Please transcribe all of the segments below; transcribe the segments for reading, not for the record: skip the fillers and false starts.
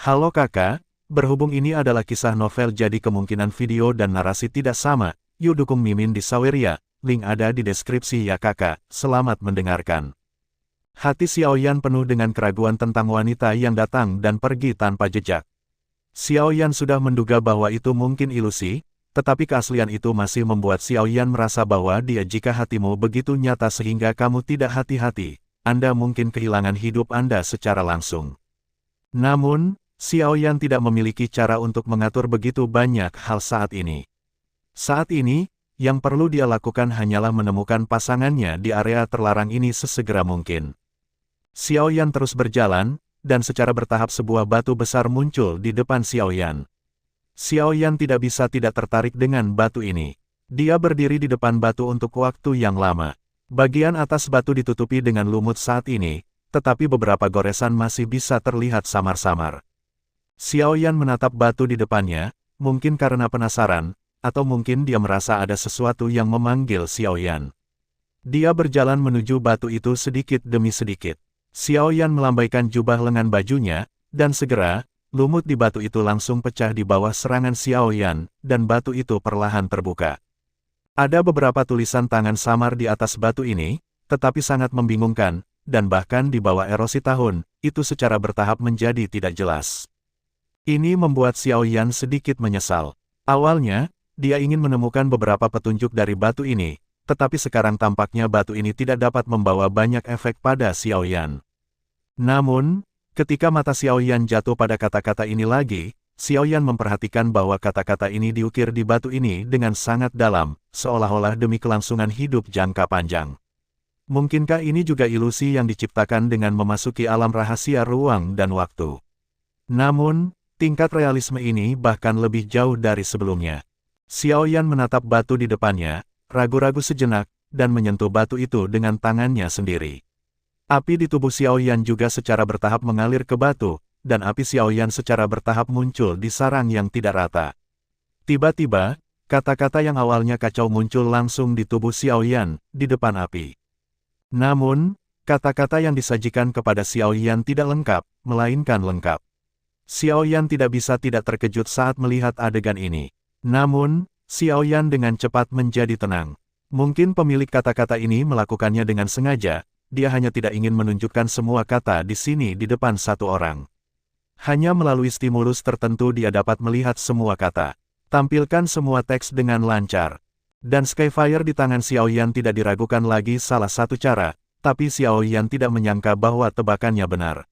Halo kakak, berhubung ini adalah kisah novel jadi kemungkinan video dan narasi tidak sama, yuk dukung Mimin di Saweria, link ada di deskripsi ya kakak, selamat mendengarkan. Hati Xiaoyan penuh dengan keraguan tentang wanita yang datang dan pergi tanpa jejak. Xiaoyan sudah menduga bahwa itu mungkin ilusi, tetapi keaslian itu masih membuat Xiaoyan merasa bahwa dia jika hatimu begitu nyata sehingga kamu tidak hati-hati, Anda mungkin kehilangan hidup Anda secara langsung. Namun, Xiaoyan tidak memiliki cara untuk mengatur begitu banyak hal saat ini. Saat ini, yang perlu dia lakukan hanyalah menemukan pasangannya di area terlarang ini sesegera mungkin. Xiaoyan terus berjalan, dan secara bertahap sebuah batu besar muncul di depan Xiaoyan. Xiaoyan tidak bisa tidak tertarik dengan batu ini. Dia berdiri di depan batu untuk waktu yang lama. Bagian atas batu ditutupi dengan lumut saat ini, tetapi beberapa goresan masih bisa terlihat samar-samar. Xiaoyan menatap batu di depannya, mungkin karena penasaran, atau mungkin dia merasa ada sesuatu yang memanggil Xiaoyan. Dia berjalan menuju batu itu sedikit demi sedikit. Xiaoyan melambaikan jubah lengan bajunya, dan segera, lumut di batu itu langsung pecah di bawah serangan Xiaoyan, dan batu itu perlahan terbuka. Ada beberapa tulisan tangan samar di atas batu ini, tetapi sangat membingungkan, dan bahkan di bawah erosi tahun, itu secara bertahap menjadi tidak jelas. Ini membuat Xiaoyan sedikit menyesal. Awalnya, dia ingin menemukan beberapa petunjuk dari batu ini, tetapi sekarang tampaknya batu ini tidak dapat membawa banyak efek pada Xiaoyan. Namun, ketika mata Xiaoyan jatuh pada kata-kata ini lagi, Xiaoyan memperhatikan bahwa kata-kata ini diukir di batu ini dengan sangat dalam, seolah-olah demi kelangsungan hidup jangka panjang. Mungkinkah ini juga ilusi yang diciptakan dengan memasuki alam rahasia ruang dan waktu? Namun, tingkat realisme ini bahkan lebih jauh dari sebelumnya. Xiaoyan menatap batu di depannya, ragu-ragu sejenak, dan menyentuh batu itu dengan tangannya sendiri. Api di tubuh Xiaoyan juga secara bertahap mengalir ke batu, dan api Xiaoyan secara bertahap muncul di sarang yang tidak rata. Tiba-tiba, kata-kata yang awalnya kacau muncul langsung di tubuh Xiaoyan, di depan api. Namun, kata-kata yang disajikan kepada Xiaoyan tidak lengkap, melainkan lengkap. Xiaoyan tidak bisa tidak terkejut saat melihat adegan ini. Namun, Xiaoyan dengan cepat menjadi tenang. Mungkin pemilik kata-kata ini melakukannya dengan sengaja, dia hanya tidak ingin menunjukkan semua kata di sini di depan satu orang. Hanya melalui stimulus tertentu dia dapat melihat semua kata. Tampilkan semua teks dengan lancar. Dan Skyfire di tangan Xiaoyan tidak diragukan lagi salah satu cara, tapi Xiaoyan tidak menyangka bahwa tebakannya benar.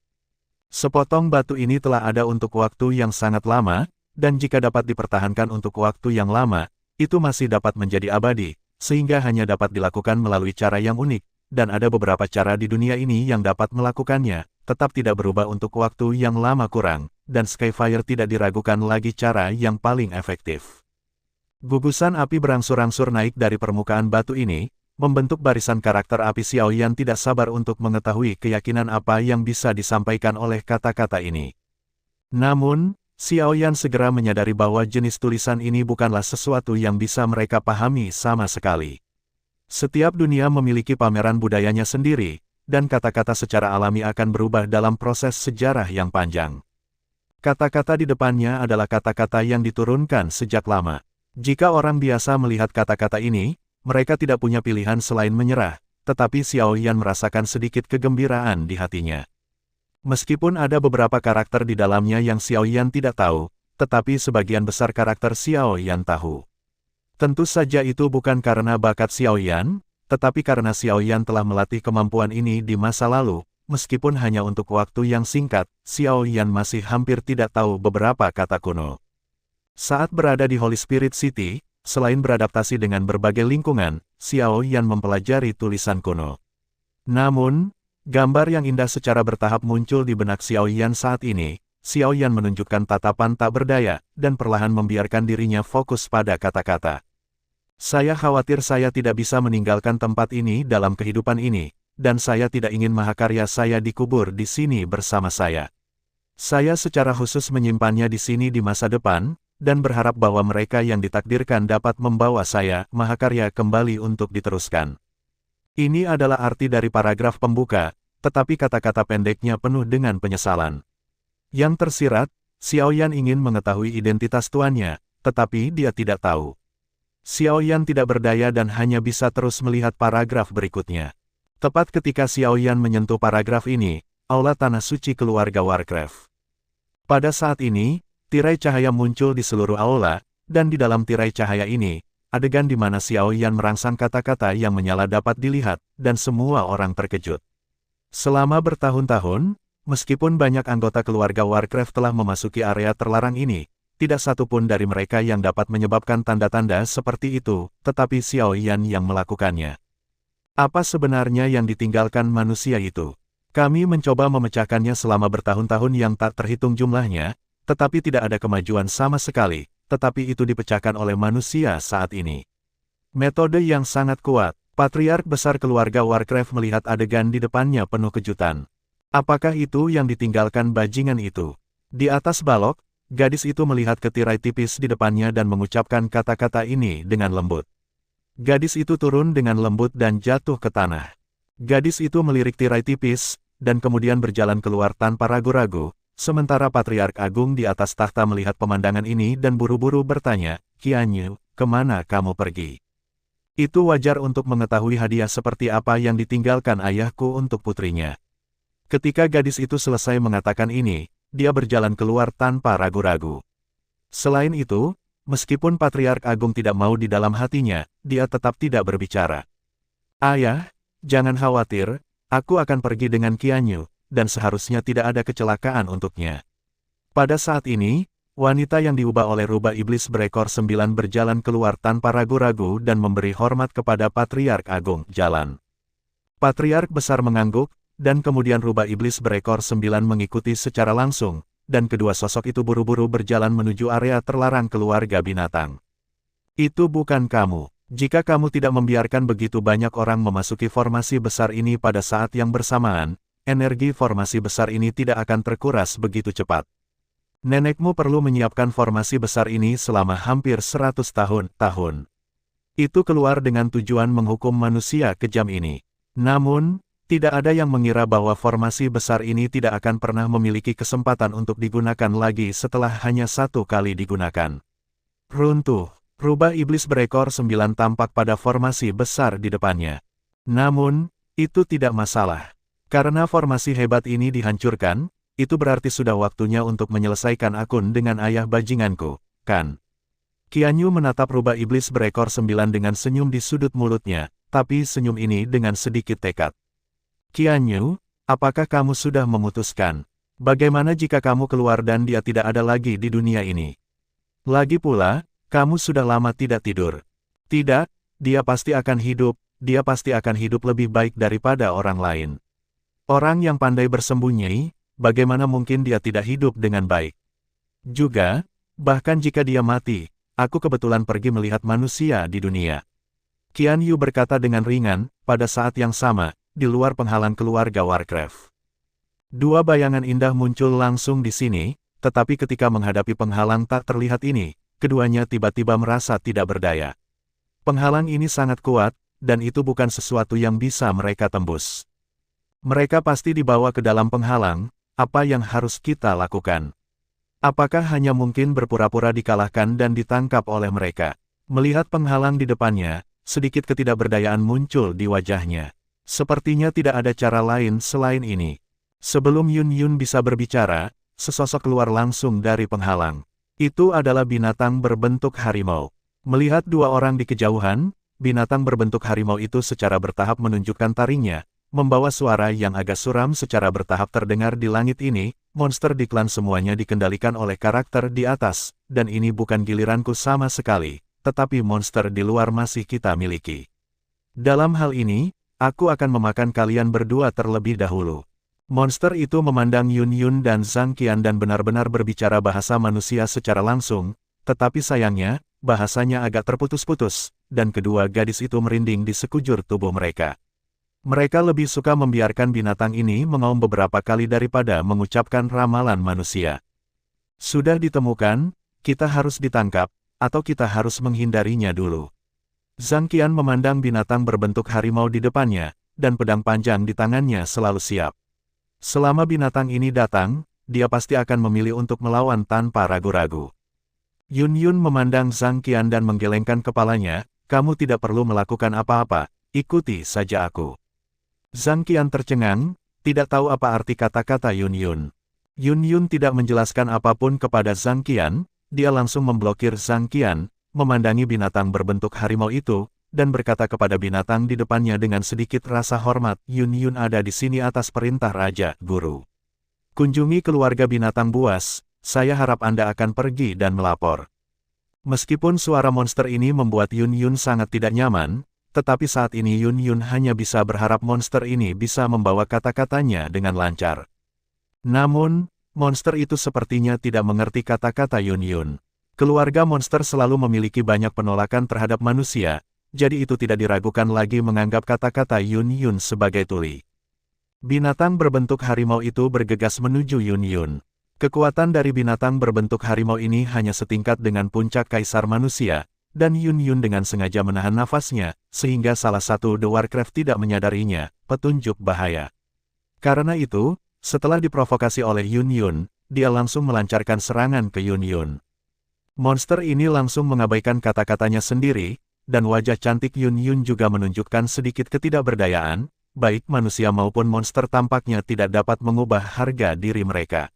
Sepotong batu ini telah ada untuk waktu yang sangat lama, dan jika dapat dipertahankan untuk waktu yang lama, itu masih dapat menjadi abadi, sehingga hanya dapat dilakukan melalui cara yang unik, dan ada beberapa cara di dunia ini yang dapat melakukannya, tetap tidak berubah untuk waktu yang lama kurang, dan Skyfire tidak diragukan lagi cara yang paling efektif. Gugusan api berangsur-angsur naik dari permukaan batu ini, membentuk barisan karakter api. Xiaoyan tidak sabar untuk mengetahui keyakinan apa yang bisa disampaikan oleh kata-kata ini. Namun, Xiaoyan segera menyadari bahwa jenis tulisan ini bukanlah sesuatu yang bisa mereka pahami sama sekali. Setiap dunia memiliki pameran budayanya sendiri, dan kata-kata secara alami akan berubah dalam proses sejarah yang panjang. Kata-kata di depannya adalah kata-kata yang diturunkan sejak lama. Jika orang biasa melihat kata-kata ini, mereka tidak punya pilihan selain menyerah, tetapi Xiaoyan merasakan sedikit kegembiraan di hatinya. Meskipun ada beberapa karakter di dalamnya yang Xiaoyan tidak tahu, tetapi sebagian besar karakter Xiaoyan tahu. Tentu saja itu bukan karena bakat Xiaoyan, tetapi karena Xiaoyan telah melatih kemampuan ini di masa lalu, meskipun hanya untuk waktu yang singkat, Xiaoyan masih hampir tidak tahu beberapa kata kuno. Saat berada di Holy Spirit City, selain beradaptasi dengan berbagai lingkungan, Xiaoyan mempelajari tulisan kuno. Namun, gambar yang indah secara bertahap muncul di benak Xiaoyan saat ini. Xiaoyan menunjukkan tatapan tak berdaya, dan perlahan membiarkan dirinya fokus pada kata-kata. Saya khawatir saya tidak bisa meninggalkan tempat ini dalam kehidupan ini, dan saya tidak ingin mahakarya saya dikubur di sini bersama saya. Saya secara khusus menyimpannya di sini di masa depan, dan berharap bahwa mereka yang ditakdirkan dapat membawa saya, mahakarya, kembali untuk diteruskan. Ini adalah arti dari paragraf pembuka, tetapi kata-kata pendeknya penuh dengan penyesalan. Yang tersirat, Xiao Yan ingin mengetahui identitas tuannya, tetapi dia tidak tahu. Xiao Yan tidak berdaya dan hanya bisa terus melihat paragraf berikutnya. Tepat ketika Xiao Yan menyentuh paragraf ini, aula tanah suci keluarga Warcraft. Pada saat ini, tirai cahaya muncul di seluruh aula, dan di dalam tirai cahaya ini, adegan di mana Xiao Yan merangsang kata-kata yang menyala dapat dilihat, dan semua orang terkejut. Selama bertahun-tahun, meskipun banyak anggota keluarga Warcraft telah memasuki area terlarang ini, tidak satu pun dari mereka yang dapat menyebabkan tanda-tanda seperti itu, tetapi Xiao Yan yang melakukannya. Apa sebenarnya yang ditinggalkan manusia itu? Kami mencoba memecahkannya selama bertahun-tahun yang tak terhitung jumlahnya, tetapi tidak ada kemajuan sama sekali, tetapi itu dipecahkan oleh manusia saat ini. Metode yang sangat kuat. Patriark besar keluarga Warcraft melihat adegan di depannya penuh kejutan. Apakah itu yang ditinggalkan bajingan itu? Di atas balok, gadis itu melihat ke tirai tipis di depannya dan mengucapkan kata-kata ini dengan lembut. Gadis itu turun dengan lembut dan jatuh ke tanah. Gadis itu melirik tirai tipis, dan kemudian berjalan keluar tanpa ragu-ragu, sementara Patriark Agung di atas tahta melihat pemandangan ini dan buru-buru bertanya, "Qianyu, kemana kamu pergi?" Itu wajar untuk mengetahui hadiah seperti apa yang ditinggalkan ayahku untuk putrinya. Ketika gadis itu selesai mengatakan ini, dia berjalan keluar tanpa ragu-ragu. Selain itu, meskipun Patriark Agung tidak mau di dalam hatinya, dia tetap tidak berbicara. "Ayah, jangan khawatir, aku akan pergi dengan Qianyu, dan seharusnya tidak ada kecelakaan untuknya." Pada saat ini, wanita yang diubah oleh rubah iblis berekor 9 berjalan keluar tanpa ragu-ragu dan memberi hormat kepada Patriark Agung. Jalan. Patriark besar mengangguk, dan kemudian rubah iblis berekor 9 mengikuti secara langsung, dan kedua sosok itu buru-buru berjalan menuju area terlarang keluarga binatang. "Itu bukan kamu. Jika kamu tidak membiarkan begitu banyak orang memasuki formasi besar ini pada saat yang bersamaan, energi formasi besar ini tidak akan terkuras begitu cepat. Nenekmu perlu menyiapkan formasi besar ini selama hampir 100 tahun. Itu keluar dengan tujuan menghukum manusia kejam ini. Namun, tidak ada yang mengira bahwa formasi besar ini tidak akan pernah memiliki kesempatan untuk digunakan lagi setelah hanya satu kali digunakan." Runtuh, rubah iblis berekor 9 tampak pada formasi besar di depannya. Namun, itu tidak masalah. Karena formasi hebat ini dihancurkan, itu berarti sudah waktunya untuk menyelesaikan akun dengan ayah bajinganku, kan? Qianyu menatap rubah iblis berekor 9 dengan senyum di sudut mulutnya, tapi senyum ini dengan sedikit tekad. "Qianyu, apakah kamu sudah memutuskan? Bagaimana jika kamu keluar dan dia tidak ada lagi di dunia ini? Lagi pula, kamu sudah lama tidak tidur." "Tidak, dia pasti akan hidup lebih baik daripada orang lain. Orang yang pandai bersembunyi, bagaimana mungkin dia tidak hidup dengan baik? Juga, bahkan jika dia mati, aku kebetulan pergi melihat manusia di dunia." Qianyu berkata dengan ringan, pada saat yang sama, di luar penghalang keluarga Warcraft. Dua bayangan indah muncul langsung di sini, tetapi ketika menghadapi penghalang tak terlihat ini, keduanya tiba-tiba merasa tidak berdaya. Penghalang ini sangat kuat, dan itu bukan sesuatu yang bisa mereka tembus. Mereka pasti dibawa ke dalam penghalang. Apa yang harus kita lakukan? Apakah hanya mungkin berpura-pura dikalahkan dan ditangkap oleh mereka? Melihat penghalang di depannya, sedikit ketidakberdayaan muncul di wajahnya. Sepertinya tidak ada cara lain selain ini. Sebelum Yun Yun bisa berbicara, sesosok keluar langsung dari penghalang. Itu adalah binatang berbentuk harimau. Melihat dua orang di kejauhan, binatang berbentuk harimau itu secara bertahap menunjukkan taringnya, membawa suara yang agak suram secara bertahap terdengar di langit ini. Monster di klan semuanya dikendalikan oleh karakter di atas, dan ini bukan giliranku sama sekali, tetapi monster di luar masih kita miliki. Dalam hal ini, aku akan memakan kalian berdua terlebih dahulu. Monster itu memandang Yun Yun dan Zhang Qian dan benar-benar berbicara bahasa manusia secara langsung, tetapi sayangnya, bahasanya agak terputus-putus, dan kedua gadis itu merinding di sekujur tubuh mereka. Mereka lebih suka membiarkan binatang ini mengaum beberapa kali daripada mengucapkan ramalan manusia. "Sudah ditemukan, kita harus ditangkap, atau kita harus menghindarinya dulu." Zhang Qian memandang binatang berbentuk harimau di depannya, dan pedang panjang di tangannya selalu siap. Selama binatang ini datang, dia pasti akan memilih untuk melawan tanpa ragu-ragu. Yun Yun memandang Zhang Qian dan menggelengkan kepalanya, kamu tidak perlu melakukan apa-apa, ikuti saja aku. Zhang Qian tercengang, tidak tahu apa arti kata-kata Yun Yun. Yun Yun tidak menjelaskan apapun kepada Zhang Qian, dia langsung memblokir Zhang Qian, memandangi binatang berbentuk harimau itu, dan berkata kepada binatang di depannya dengan sedikit rasa hormat, Yun Yun ada di sini atas perintah Raja, Guru. Kunjungi keluarga binatang buas, saya harap Anda akan pergi dan melapor. Meskipun suara monster ini membuat Yun Yun sangat tidak nyaman, tetapi saat ini Yun Yun hanya bisa berharap monster ini bisa membawa kata-katanya dengan lancar. Namun, monster itu sepertinya tidak mengerti kata-kata Yun Yun. Keluarga monster selalu memiliki banyak penolakan terhadap manusia, jadi itu tidak diragukan lagi menganggap kata-kata Yun Yun sebagai tuli. Binatang berbentuk harimau itu bergegas menuju Yun Yun. Kekuatan dari binatang berbentuk harimau ini hanya setingkat dengan puncak kaisar manusia, dan Yun Yun dengan sengaja menahan nafasnya, sehingga salah satu The Warcraft tidak menyadarinya, petunjuk bahaya. Karena itu, setelah diprovokasi oleh Yun Yun, dia langsung melancarkan serangan ke Yun Yun. Monster ini langsung mengabaikan kata-katanya sendiri, dan wajah cantik Yun Yun juga menunjukkan sedikit ketidakberdayaan, baik manusia maupun monster tampaknya tidak dapat mengubah harga diri mereka.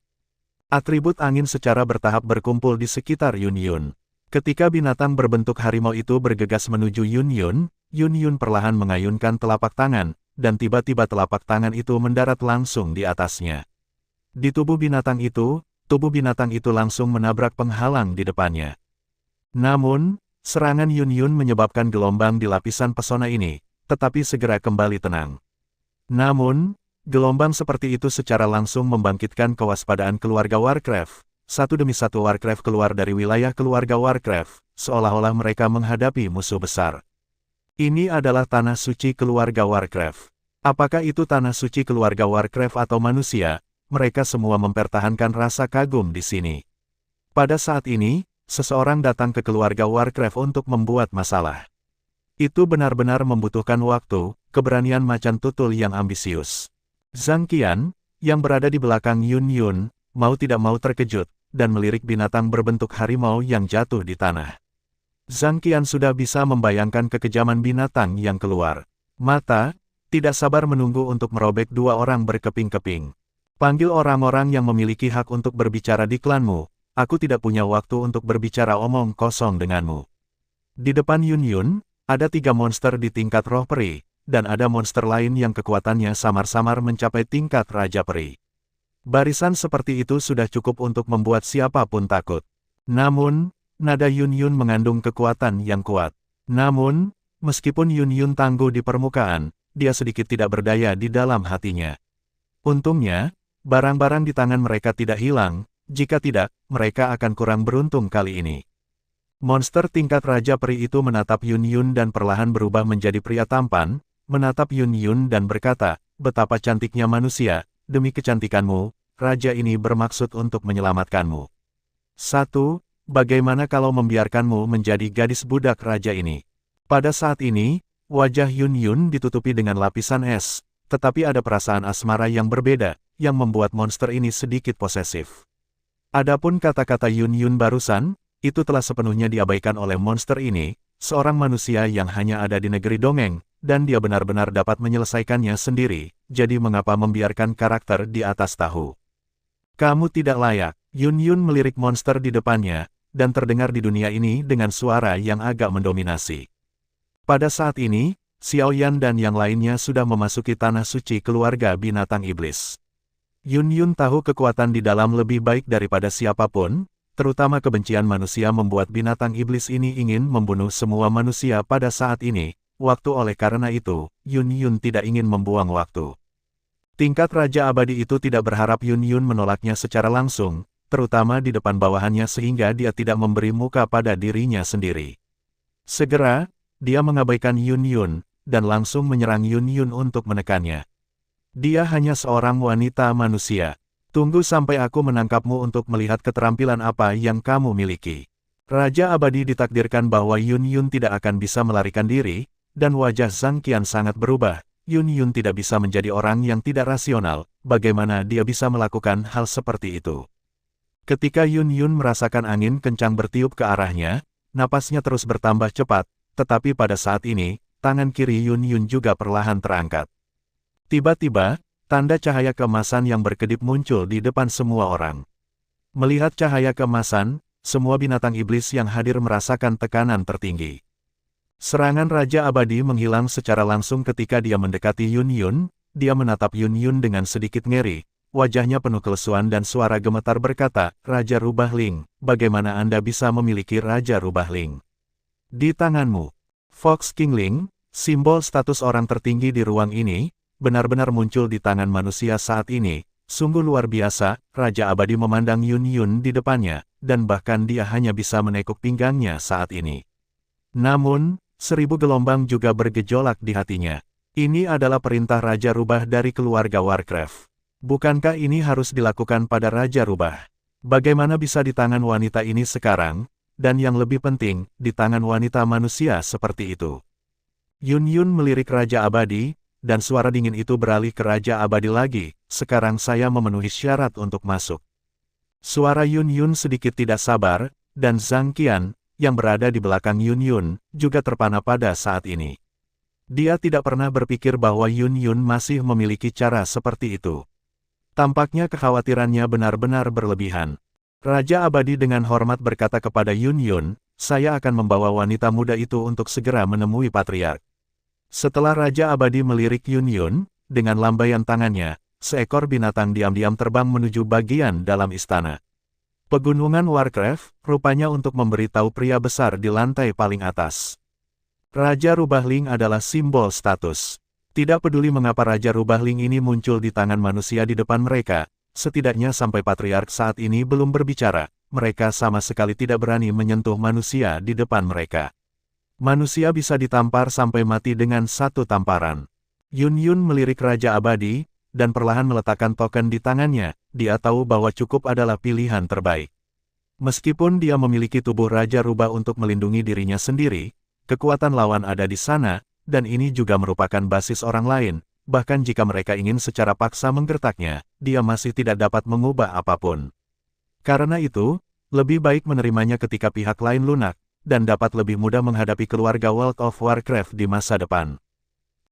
Atribut angin secara bertahap berkumpul di sekitar Yun Yun. Ketika binatang berbentuk harimau itu bergegas menuju Yun Yun perlahan mengayunkan telapak tangan, dan tiba-tiba telapak tangan itu mendarat langsung di atasnya. Di tubuh binatang itu langsung menabrak penghalang di depannya. Namun, serangan Yun Yun menyebabkan gelombang di lapisan pesona ini, tetapi segera kembali tenang. Namun, gelombang seperti itu secara langsung membangkitkan kewaspadaan keluarga Warcraft. Satu demi satu Warcraft keluar dari wilayah keluarga Warcraft, seolah-olah mereka menghadapi musuh besar. Ini adalah tanah suci keluarga Warcraft. Apakah itu tanah suci keluarga Warcraft atau manusia? Mereka semua mempertahankan rasa kagum di sini. Pada saat ini, seseorang datang ke keluarga Warcraft untuk membuat masalah. Itu benar-benar membutuhkan waktu, keberanian macan tutul yang ambisius. Zhang Qian, yang berada di belakang Yun Yun, mau tidak mau terkejut, dan melirik binatang berbentuk harimau yang jatuh di tanah. Zhang Qian sudah bisa membayangkan kekejaman binatang yang keluar. Mata, tidak sabar menunggu untuk merobek dua orang berkeping-keping. Panggil orang-orang yang memiliki hak untuk berbicara di klanmu, aku tidak punya waktu untuk berbicara omong kosong denganmu. Di depan Yun Yun, ada 3 monster di tingkat roh peri, dan ada monster lain yang kekuatannya samar-samar mencapai tingkat Raja Peri. Barisan seperti itu sudah cukup untuk membuat siapapun takut. Namun, nada Yun Yun mengandung kekuatan yang kuat. Namun, meskipun Yun Yun tangguh di permukaan, dia sedikit tidak berdaya di dalam hatinya. Untungnya, barang-barang di tangan mereka tidak hilang, jika tidak, mereka akan kurang beruntung kali ini. Monster tingkat Raja Peri itu menatap Yun Yun dan perlahan berubah menjadi pria tampan, menatap Yun Yun dan berkata, betapa cantiknya manusia, demi kecantikanmu, raja ini bermaksud untuk menyelamatkanmu. 1. Bagaimana kalau membiarkanmu menjadi gadis budak raja ini? Pada saat ini, wajah Yun Yun ditutupi dengan lapisan es, tetapi ada perasaan asmara yang berbeda, yang membuat monster ini sedikit posesif. Adapun kata-kata Yun Yun barusan, itu telah sepenuhnya diabaikan oleh monster ini, seorang manusia yang hanya ada di negeri dongeng, dan dia benar-benar dapat menyelesaikannya sendiri, jadi mengapa membiarkan karakter di atas tahu? Kamu tidak layak. Yun Yun melirik monster di depannya, dan terdengar di dunia ini dengan suara yang agak mendominasi. Pada saat ini, Xiao Yan dan yang lainnya sudah memasuki tanah suci keluarga binatang iblis. Yun Yun tahu kekuatan di dalam lebih baik daripada siapapun, terutama kebencian manusia membuat binatang iblis ini ingin membunuh semua manusia pada saat ini. Waktu oleh karena itu, Yun Yun tidak ingin membuang waktu. Tingkat Raja Abadi itu tidak berharap Yun Yun menolaknya secara langsung, terutama di depan bawahannya sehingga dia tidak memberi muka pada dirinya sendiri. Segera, dia mengabaikan Yun Yun, dan langsung menyerang Yun Yun untuk menekannya. Dia hanya seorang wanita manusia. Tunggu sampai aku menangkapmu untuk melihat keterampilan apa yang kamu miliki. Raja Abadi ditakdirkan bahwa Yun Yun tidak akan bisa melarikan diri, dan wajah Zhang Qian sangat berubah. Yun Yun tidak bisa menjadi orang yang tidak rasional, bagaimana dia bisa melakukan hal seperti itu. Ketika Yun Yun merasakan angin kencang bertiup ke arahnya, napasnya terus bertambah cepat, tetapi pada saat ini, tangan kiri Yun Yun juga perlahan terangkat. Tiba-tiba, tanda cahaya keemasan yang berkedip muncul di depan semua orang. Melihat cahaya keemasan, semua binatang iblis yang hadir merasakan tekanan tertinggi. Serangan Raja Abadi menghilang secara langsung ketika dia mendekati Yun Yun. Dia menatap Yun Yun dengan sedikit ngeri, wajahnya penuh kelesuan dan suara gemetar berkata, "Raja Rubahling, bagaimana Anda bisa memiliki Raja Rubahling di tanganmu?" Fox Kingling, simbol status orang tertinggi di ruang ini, benar-benar muncul di tangan manusia saat ini. Sungguh luar biasa, Raja Abadi memandang Yun Yun di depannya, dan bahkan dia hanya bisa menekuk pinggangnya saat ini. Namun, 1000 gelombang juga bergejolak di hatinya. Ini adalah perintah Raja Rubah dari keluarga Warcraft. Bukankah ini harus dilakukan pada Raja Rubah? Bagaimana bisa di tangan wanita ini sekarang, dan yang lebih penting, di tangan wanita manusia seperti itu? Yun Yun melirik Raja Abadi, dan suara dingin itu beralih ke Raja Abadi lagi, "Sekarang saya memenuhi syarat untuk masuk." Suara Yun Yun sedikit tidak sabar, dan Zhang Qian, yang berada di belakang Yun Yun, juga terpana pada saat ini. Dia tidak pernah berpikir bahwa Yun Yun masih memiliki cara seperti itu. Tampaknya kekhawatirannya benar-benar berlebihan. Raja Abadi dengan hormat berkata kepada Yun Yun, "Saya akan membawa wanita muda itu untuk segera menemui Patriark." Setelah Raja Abadi melirik Yun Yun, dengan lambaian tangannya, seekor binatang diam-diam terbang menuju bagian dalam istana. Pegunungan Warcraft, rupanya untuk memberitahu pria besar di lantai paling atas. Raja Rubahling adalah simbol status. Tidak peduli mengapa Raja Rubahling ini muncul di tangan manusia di depan mereka, setidaknya sampai Patriark saat ini belum berbicara, mereka sama sekali tidak berani menyentuh manusia di depan mereka. Manusia bisa ditampar sampai mati dengan satu tamparan. Yun Yun melirik Raja Abadi, dan perlahan meletakkan token di tangannya. Dia tahu bahwa cukup adalah pilihan terbaik. Meskipun dia memiliki tubuh Raja Rubah untuk melindungi dirinya sendiri, kekuatan lawan ada di sana, dan ini juga merupakan basis orang lain, bahkan jika mereka ingin secara paksa menggertaknya, dia masih tidak dapat mengubah apapun. Karena itu, lebih baik menerimanya ketika pihak lain lunak, dan dapat lebih mudah menghadapi keluarga World of Warcraft di masa depan.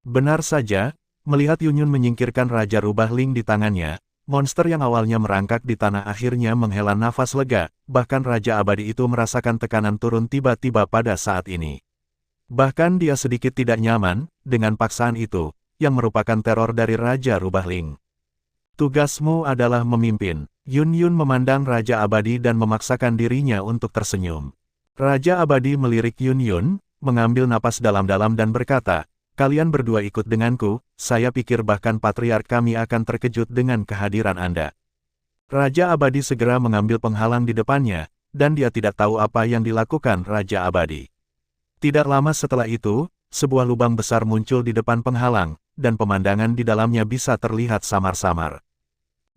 Benar saja, melihat Yun Yun menyingkirkan Raja Rubahling di tangannya, monster yang awalnya merangkak di tanah akhirnya menghela nafas lega, bahkan Raja Abadi itu merasakan tekanan turun tiba-tiba pada saat ini. Bahkan dia sedikit tidak nyaman, dengan paksaan itu, yang merupakan teror dari Raja Rubahling. "Tugasmu adalah memimpin." Yun Yun memandang Raja Abadi dan memaksakan dirinya untuk tersenyum. Raja Abadi melirik Yun Yun, mengambil napas dalam-dalam dan berkata, "Kalian berdua ikut denganku, saya pikir bahkan Patriark kami akan terkejut dengan kehadiran Anda." Raja Abadi segera mengambil penghalang di depannya, dan dia tidak tahu apa yang dilakukan Raja Abadi. Tidak lama setelah itu, sebuah lubang besar muncul di depan penghalang, dan pemandangan di dalamnya bisa terlihat samar-samar.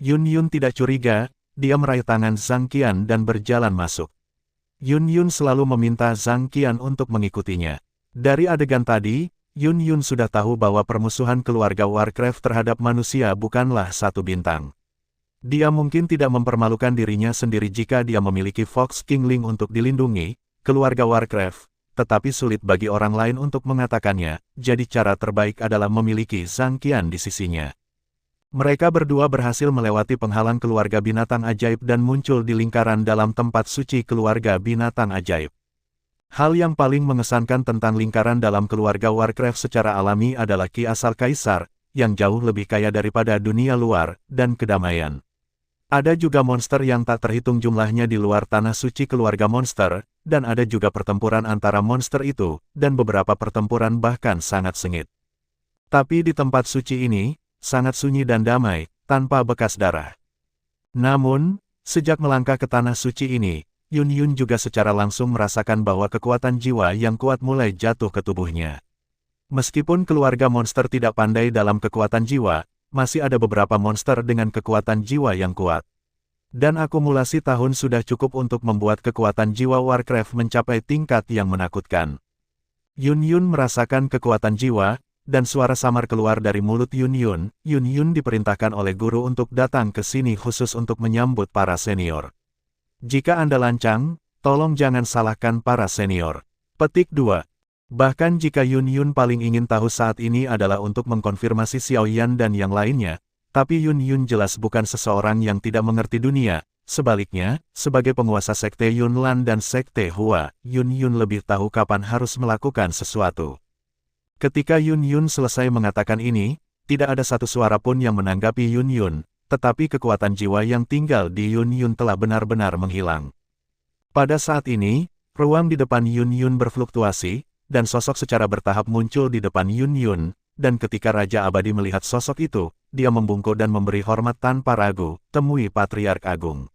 Yun Yun tidak curiga, dia meraih tangan Zhang Qian dan berjalan masuk. Yun Yun selalu meminta Zhang Qian untuk mengikutinya. Dari adegan tadi, Yun Yun sudah tahu bahwa permusuhan keluarga Warcraft terhadap manusia bukanlah satu bintang. Dia mungkin tidak mempermalukan dirinya sendiri jika dia memiliki Fox Kingling untuk dilindungi, keluarga Warcraft, tetapi sulit bagi orang lain untuk mengatakannya, jadi cara terbaik adalah memiliki Zhang Qian di sisinya. Mereka berdua berhasil melewati penghalang keluarga binatang ajaib dan muncul di lingkaran dalam tempat suci keluarga binatang ajaib. Hal yang paling mengesankan tentang lingkaran dalam keluarga Warcraft secara alami adalah ki asal kaisar, yang jauh lebih kaya daripada dunia luar, dan kedamaian. Ada juga monster yang tak terhitung jumlahnya di luar tanah suci keluarga monster, dan ada juga pertempuran antara monster itu, dan beberapa pertempuran bahkan sangat sengit. Tapi di tempat suci ini, sangat sunyi dan damai, tanpa bekas darah. Namun, sejak melangkah ke tanah suci ini, Yun Yun juga secara langsung merasakan bahwa kekuatan jiwa yang kuat mulai jatuh ke tubuhnya. Meskipun keluarga monster tidak pandai dalam kekuatan jiwa, masih ada beberapa monster dengan kekuatan jiwa yang kuat. Dan akumulasi tahun sudah cukup untuk membuat kekuatan jiwa Warcraft mencapai tingkat yang menakutkan. Yun Yun merasakan kekuatan jiwa, dan suara samar keluar dari mulut Yun Yun. Yun Yun diperintahkan oleh guru untuk datang ke sini khusus untuk menyambut para senior. Jika Anda lancang, tolong jangan salahkan para senior. Petik 2. Bahkan jika Yun Yun paling ingin tahu saat ini adalah untuk mengkonfirmasi Xiao Yan dan yang lainnya, tapi Yun Yun jelas bukan seseorang yang tidak mengerti dunia. Sebaliknya, sebagai penguasa Sekte Yunlan dan Sekte Hua, Yun Yun lebih tahu kapan harus melakukan sesuatu. Ketika Yun Yun selesai mengatakan ini, tidak ada satu suara pun yang menanggapi Yun Yun, tetapi kekuatan jiwa yang tinggal di Yun Yun telah benar-benar menghilang. Pada saat ini, ruang di depan Yun Yun berfluktuasi, dan sosok secara bertahap muncul di depan Yun Yun, dan ketika Raja Abadi melihat sosok itu, dia membungkuk dan memberi hormat tanpa ragu, temui Patriark Agung.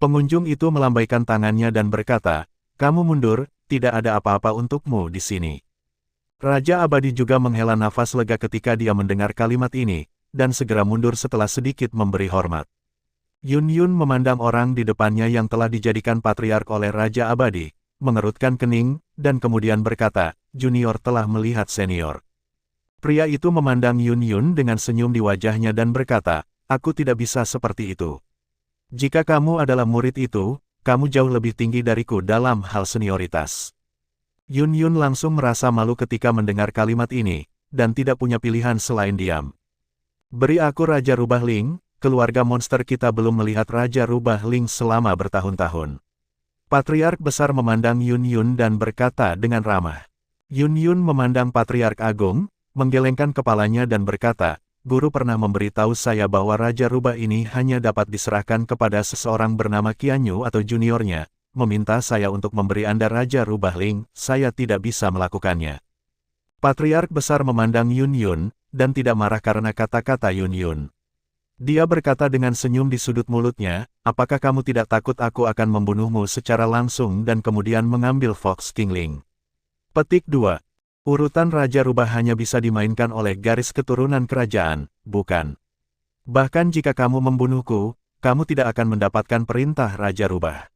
Pengunjung itu melambaikan tangannya dan berkata, "Kamu mundur, tidak ada apa-apa untukmu di sini." Raja Abadi juga menghela nafas lega ketika dia mendengar kalimat ini, dan segera mundur setelah sedikit memberi hormat. Yun Yun memandang orang di depannya yang telah dijadikan patriark oleh Raja Abadi, mengerutkan kening, dan kemudian berkata, "Junior telah melihat senior." Pria itu memandang Yun Yun dengan senyum di wajahnya dan berkata, "Aku tidak bisa seperti itu. Jika kamu adalah murid itu, kamu jauh lebih tinggi dariku dalam hal senioritas." Yun Yun langsung merasa malu ketika mendengar kalimat ini, dan tidak punya pilihan selain diam. "Beri aku Raja Rubah Ling, keluarga monster kita belum melihat Raja Rubah Ling selama bertahun-tahun." Patriark besar memandang Yun Yun dan berkata dengan ramah. Yun Yun memandang Patriark Agung, menggelengkan kepalanya dan berkata, "Guru pernah memberitahu saya bahwa Raja Rubah ini hanya dapat diserahkan kepada seseorang bernama Qianyu atau juniornya, meminta saya untuk memberi Anda Raja Rubah Ling, saya tidak bisa melakukannya." Patriark besar memandang Yun Yun, dan tidak marah karena kata-kata Yun Yun. Dia berkata dengan senyum di sudut mulutnya, "Apakah kamu tidak takut aku akan membunuhmu secara langsung dan kemudian mengambil Fox Kingling?" Petik 2. Urutan Raja Rubah hanya bisa dimainkan oleh garis keturunan kerajaan, bukan? Bahkan jika kamu membunuhku, kamu tidak akan mendapatkan perintah Raja Rubah.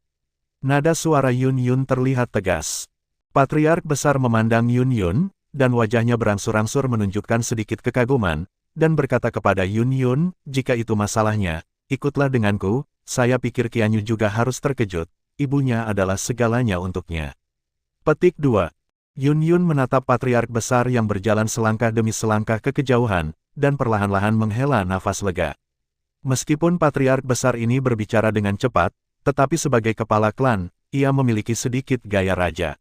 Nada suara Yun Yun terlihat tegas. Patriark besar memandang Yun Yun, dan wajahnya berangsur-angsur menunjukkan sedikit kekaguman, dan berkata kepada Yun Yun, "Jika itu masalahnya, ikutlah denganku, saya pikir Qianyu juga harus terkejut, ibunya adalah segalanya untuknya." Petik 2. Yun Yun menatap patriark besar yang berjalan selangkah demi selangkah ke kejauhan, dan perlahan-lahan menghela nafas lega. Meskipun patriark besar ini berbicara dengan cepat, tetapi sebagai kepala klan, ia memiliki sedikit gaya raja.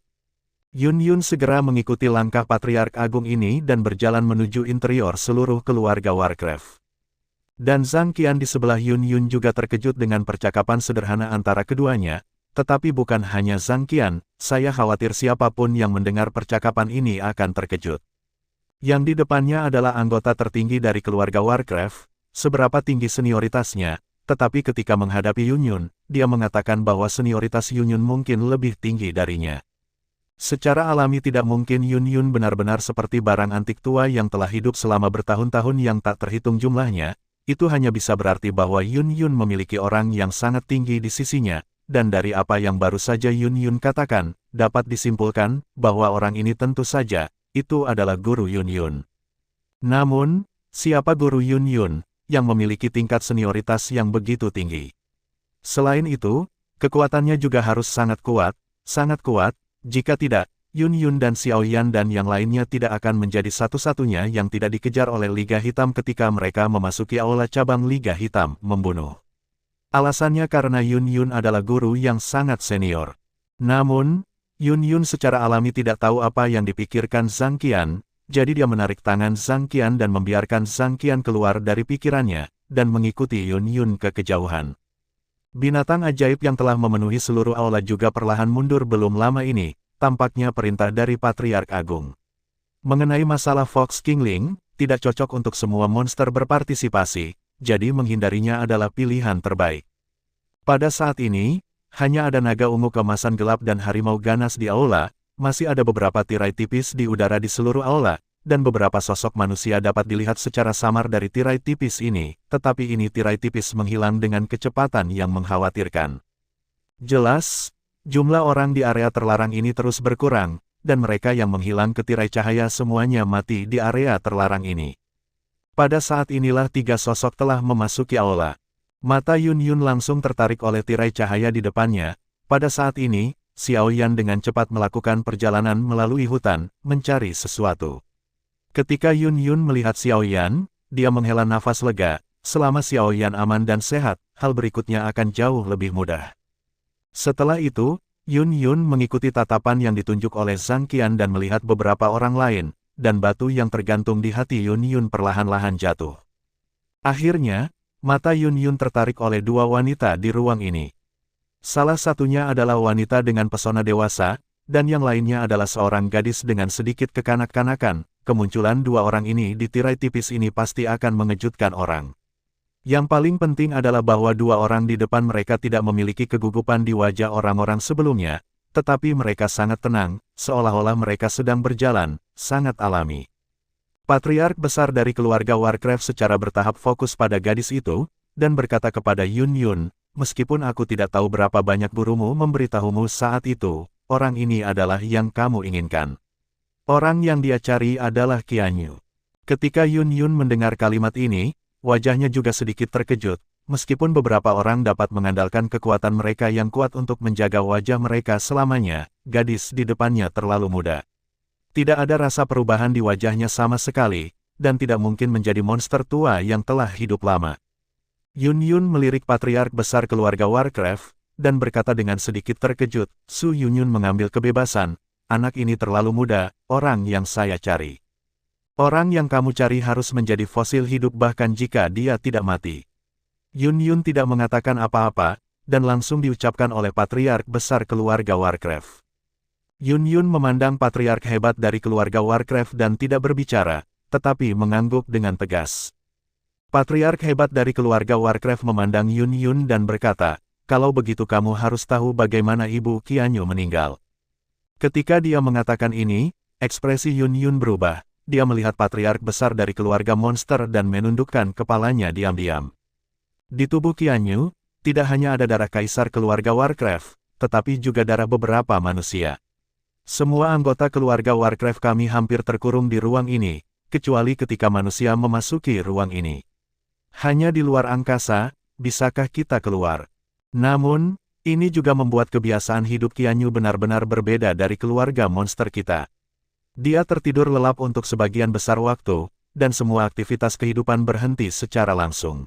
Yun Yun segera mengikuti langkah Patriark Agung ini dan berjalan menuju interior seluruh keluarga Warcraft. Dan Zhang Qian di sebelah Yun Yun juga terkejut dengan percakapan sederhana antara keduanya, tetapi bukan hanya Zhang Qian, saya khawatir siapapun yang mendengar percakapan ini akan terkejut. Yang di depannya adalah anggota tertinggi dari keluarga Warcraft, seberapa tinggi senioritasnya, tetapi ketika menghadapi Yun Yun, dia mengatakan bahwa senioritas Yun Yun mungkin lebih tinggi darinya. Secara alami tidak mungkin Yun Yun benar-benar seperti barang antik tua yang telah hidup selama bertahun-tahun yang tak terhitung jumlahnya, itu hanya bisa berarti bahwa Yun Yun memiliki orang yang sangat tinggi di sisinya, dan dari apa yang baru saja Yun Yun katakan, dapat disimpulkan bahwa orang ini tentu saja, itu adalah guru Yun Yun. Namun, siapa guru Yun Yun, yang memiliki tingkat senioritas yang begitu tinggi? Selain itu, kekuatannya juga harus sangat kuat, jika tidak, Yun Yun dan Xiao Yan dan yang lainnya tidak akan menjadi satu-satunya yang tidak dikejar oleh Liga Hitam ketika mereka memasuki aula cabang Liga Hitam, membunuh. Alasannya karena Yun Yun adalah guru yang sangat senior. Namun, Yun Yun secara alami tidak tahu apa yang dipikirkan Zhang Qian, jadi dia menarik tangan Zhang Qian dan membiarkan Zhang Qian keluar dari pikirannya, dan mengikuti Yun Yun ke kejauhan. Binatang ajaib yang telah memenuhi seluruh aula juga perlahan mundur belum lama ini, tampaknya perintah dari Patriark Agung. Mengenai masalah Fox Kingling, tidak cocok untuk semua monster berpartisipasi, jadi menghindarinya adalah pilihan terbaik. Pada saat ini, hanya ada naga ungu kemasan gelap dan harimau ganas di aula, masih ada beberapa tirai tipis di udara di seluruh aula, dan beberapa sosok manusia dapat dilihat secara samar dari tirai tipis ini, tetapi ini tirai tipis menghilang dengan kecepatan yang mengkhawatirkan. Jelas, jumlah orang di area terlarang ini terus berkurang, dan mereka yang menghilang ke tirai cahaya semuanya mati di area terlarang ini. Pada saat inilah tiga sosok telah memasuki aula. Mata Yun Yun langsung tertarik oleh tirai cahaya di depannya. Pada saat ini, Xiao Yan dengan cepat melakukan perjalanan melalui hutan, mencari sesuatu. Ketika Yun Yun melihat Xiao Yan, dia menghela nafas lega. Selama Xiao Yan aman dan sehat, hal berikutnya akan jauh lebih mudah. Setelah itu, Yun Yun mengikuti tatapan yang ditunjuk oleh Zhang Qian dan melihat beberapa orang lain, dan batu yang tergantung di hati Yun Yun perlahan-lahan jatuh. Akhirnya, mata Yun Yun tertarik oleh dua wanita di ruang ini. Salah satunya adalah wanita dengan pesona dewasa, dan yang lainnya adalah seorang gadis dengan sedikit kekanak-kanakan. Kemunculan dua orang ini di tirai tipis ini pasti akan mengejutkan orang. Yang paling penting adalah bahwa dua orang di depan mereka tidak memiliki kegugupan di wajah orang-orang sebelumnya, tetapi mereka sangat tenang, seolah-olah mereka sedang berjalan, sangat alami. Patriark besar dari keluarga Warcraft secara bertahap fokus pada gadis itu, dan berkata kepada Yun Yun, meskipun aku tidak tahu berapa banyak gurumu memberitahumu saat itu, orang ini adalah yang kamu inginkan. Orang yang dia cari adalah Qianyu. Ketika Yun Yun mendengar kalimat ini, wajahnya juga sedikit terkejut, meskipun beberapa orang dapat mengandalkan kekuatan mereka yang kuat untuk menjaga wajah mereka selamanya, gadis di depannya terlalu muda. Tidak ada rasa perubahan di wajahnya sama sekali, dan tidak mungkin menjadi monster tua yang telah hidup lama. Yun Yun melirik patriark besar keluarga Warcraft, dan berkata dengan sedikit terkejut, Su Yun Yun mengambil kebebasan, anak ini terlalu muda, orang yang saya cari. Orang yang kamu cari harus menjadi fosil hidup bahkan jika dia tidak mati. Yun Yun tidak mengatakan apa-apa, dan langsung diucapkan oleh patriark besar keluarga Warcraft. Yun Yun memandang patriark hebat dari keluarga Warcraft dan tidak berbicara, tetapi mengangguk dengan tegas. Patriark hebat dari keluarga Warcraft memandang Yun Yun dan berkata, kalau begitu kamu harus tahu bagaimana ibu Qianyu meninggal. Ketika dia mengatakan ini, ekspresi Yun Yun berubah. Dia melihat patriark besar dari keluarga monster dan menundukkan kepalanya diam-diam. Di tubuh Qianyu, tidak hanya ada darah kaisar keluarga Warcraft, tetapi juga darah beberapa manusia. Semua anggota keluarga Warcraft kami hampir terkurung di ruang ini, kecuali ketika manusia memasuki ruang ini. Hanya di luar angkasa, bisakah kita keluar? Namun, ini juga membuat kebiasaan hidup Qianyu benar-benar berbeda dari keluarga monster kita. Dia tertidur lelap untuk sebagian besar waktu, dan semua aktivitas kehidupan berhenti secara langsung.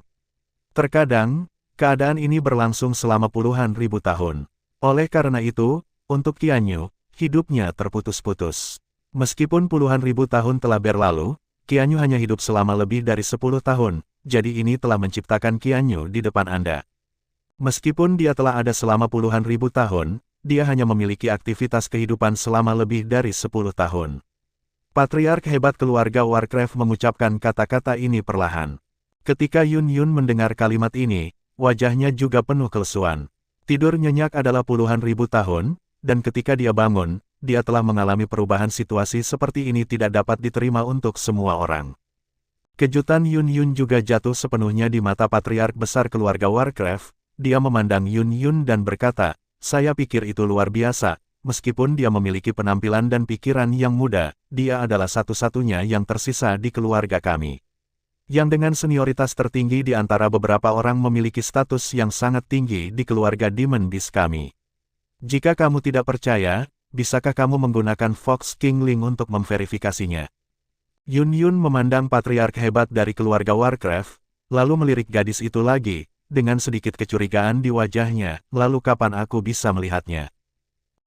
Terkadang, keadaan ini berlangsung selama puluhan ribu tahun. Oleh karena itu, untuk Qianyu, hidupnya terputus-putus. Meskipun puluhan ribu tahun telah berlalu, Qianyu hanya hidup selama lebih dari 10 tahun, jadi ini telah menciptakan Qianyu di depan Anda. Meskipun dia telah ada selama puluhan ribu tahun, dia hanya memiliki aktivitas kehidupan selama lebih dari 10 tahun. Patriark hebat keluarga Warcraft mengucapkan kata-kata ini perlahan. Ketika Yun Yun mendengar kalimat ini, wajahnya juga penuh kelesuan. Tidur nyenyak adalah puluhan ribu tahun, dan ketika dia bangun, dia telah mengalami perubahan situasi seperti ini tidak dapat diterima untuk semua orang. Kejutan Yun Yun juga jatuh sepenuhnya di mata patriark besar keluarga Warcraft. Dia memandang Yun Yun dan berkata, saya pikir itu luar biasa, meskipun dia memiliki penampilan dan pikiran yang muda, dia adalah satu-satunya yang tersisa di keluarga kami. Yang dengan senioritas tertinggi di antara beberapa orang memiliki status yang sangat tinggi di keluarga Demon Beast kami. Jika kamu tidak percaya, bisakah kamu menggunakan Fox King Link untuk memverifikasinya? Yun Yun memandang patriark hebat dari keluarga Warcraft, lalu melirik gadis itu lagi, dengan sedikit kecurigaan di wajahnya, lalu kapan aku bisa melihatnya?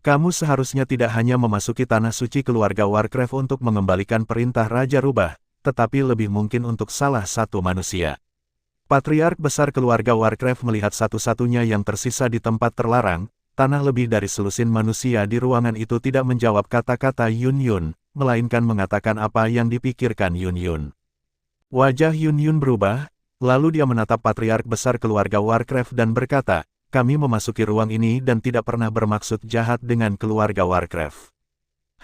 Kamu seharusnya tidak hanya memasuki tanah suci keluarga Warcraft untuk mengembalikan perintah Raja Rubah, tetapi lebih mungkin untuk salah satu manusia. Patriark besar keluarga Warcraft melihat satu-satunya yang tersisa di tempat terlarang, tanah lebih dari selusin manusia di ruangan itu tidak menjawab kata-kata Yun Yun, melainkan mengatakan apa yang dipikirkan Yun Yun. Wajah Yun Yun berubah, lalu dia menatap patriark besar keluarga Warcraft dan berkata, kami memasuki ruang ini dan tidak pernah bermaksud jahat dengan keluarga Warcraft.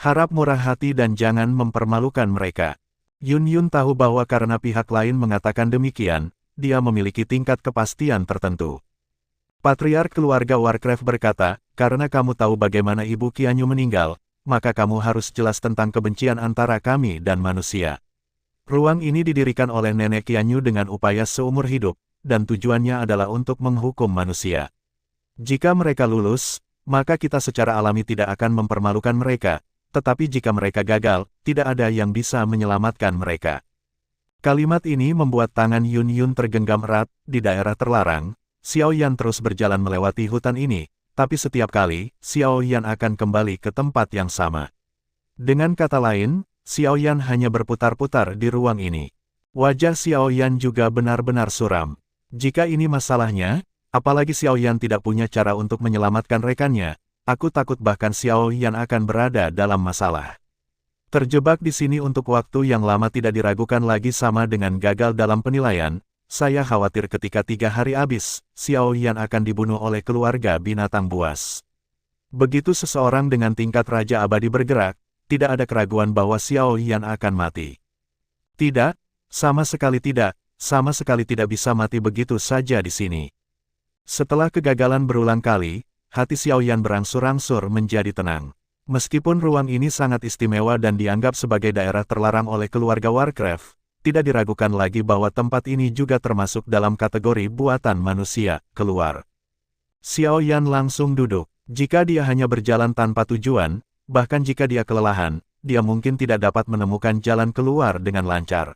Harap murah hati dan jangan mempermalukan mereka. Yun Yun tahu bahwa karena pihak lain mengatakan demikian, dia memiliki tingkat kepastian tertentu. Patriark keluarga Warcraft berkata, karena kamu tahu bagaimana ibu Qianyu meninggal, maka kamu harus jelas tentang kebencian antara kami dan manusia. Ruang ini didirikan oleh nenek Qianyu dengan upaya seumur hidup, dan tujuannya adalah untuk menghukum manusia. Jika mereka lulus, maka kita secara alami tidak akan mempermalukan mereka, tetapi jika mereka gagal, tidak ada yang bisa menyelamatkan mereka. Kalimat ini membuat tangan Yun Yun tergenggam erat. Di daerah terlarang, Xiao Yan terus berjalan melewati hutan ini, tapi setiap kali, Xiao Yan akan kembali ke tempat yang sama. Dengan kata lain, Xiao Yan hanya berputar-putar di ruang ini. Wajah Xiao Yan juga benar-benar suram. Jika ini masalahnya, apalagi Xiao Yan tidak punya cara untuk menyelamatkan rekannya, aku takut bahkan Xiao Yan akan berada dalam masalah. Terjebak di sini untuk waktu yang lama tidak diragukan lagi sama dengan gagal dalam penilaian. Saya khawatir ketika 3 hari habis, Xiao Yan akan dibunuh oleh keluarga binatang buas. Begitu seseorang dengan tingkat Raja Abadi bergerak, tidak ada keraguan bahwa Xiao Yan akan mati. Tidak, sama sekali tidak bisa mati begitu saja di sini. Setelah kegagalan berulang kali, hati Xiao Yan berangsur-angsur menjadi tenang. Meskipun ruang ini sangat istimewa dan dianggap sebagai daerah terlarang oleh keluarga Warcraft, tidak diragukan lagi bahwa tempat ini juga termasuk dalam kategori buatan manusia. Keluar. Xiao Yan langsung duduk. Jika dia hanya berjalan tanpa tujuan, bahkan jika dia kelelahan, dia mungkin tidak dapat menemukan jalan keluar dengan lancar.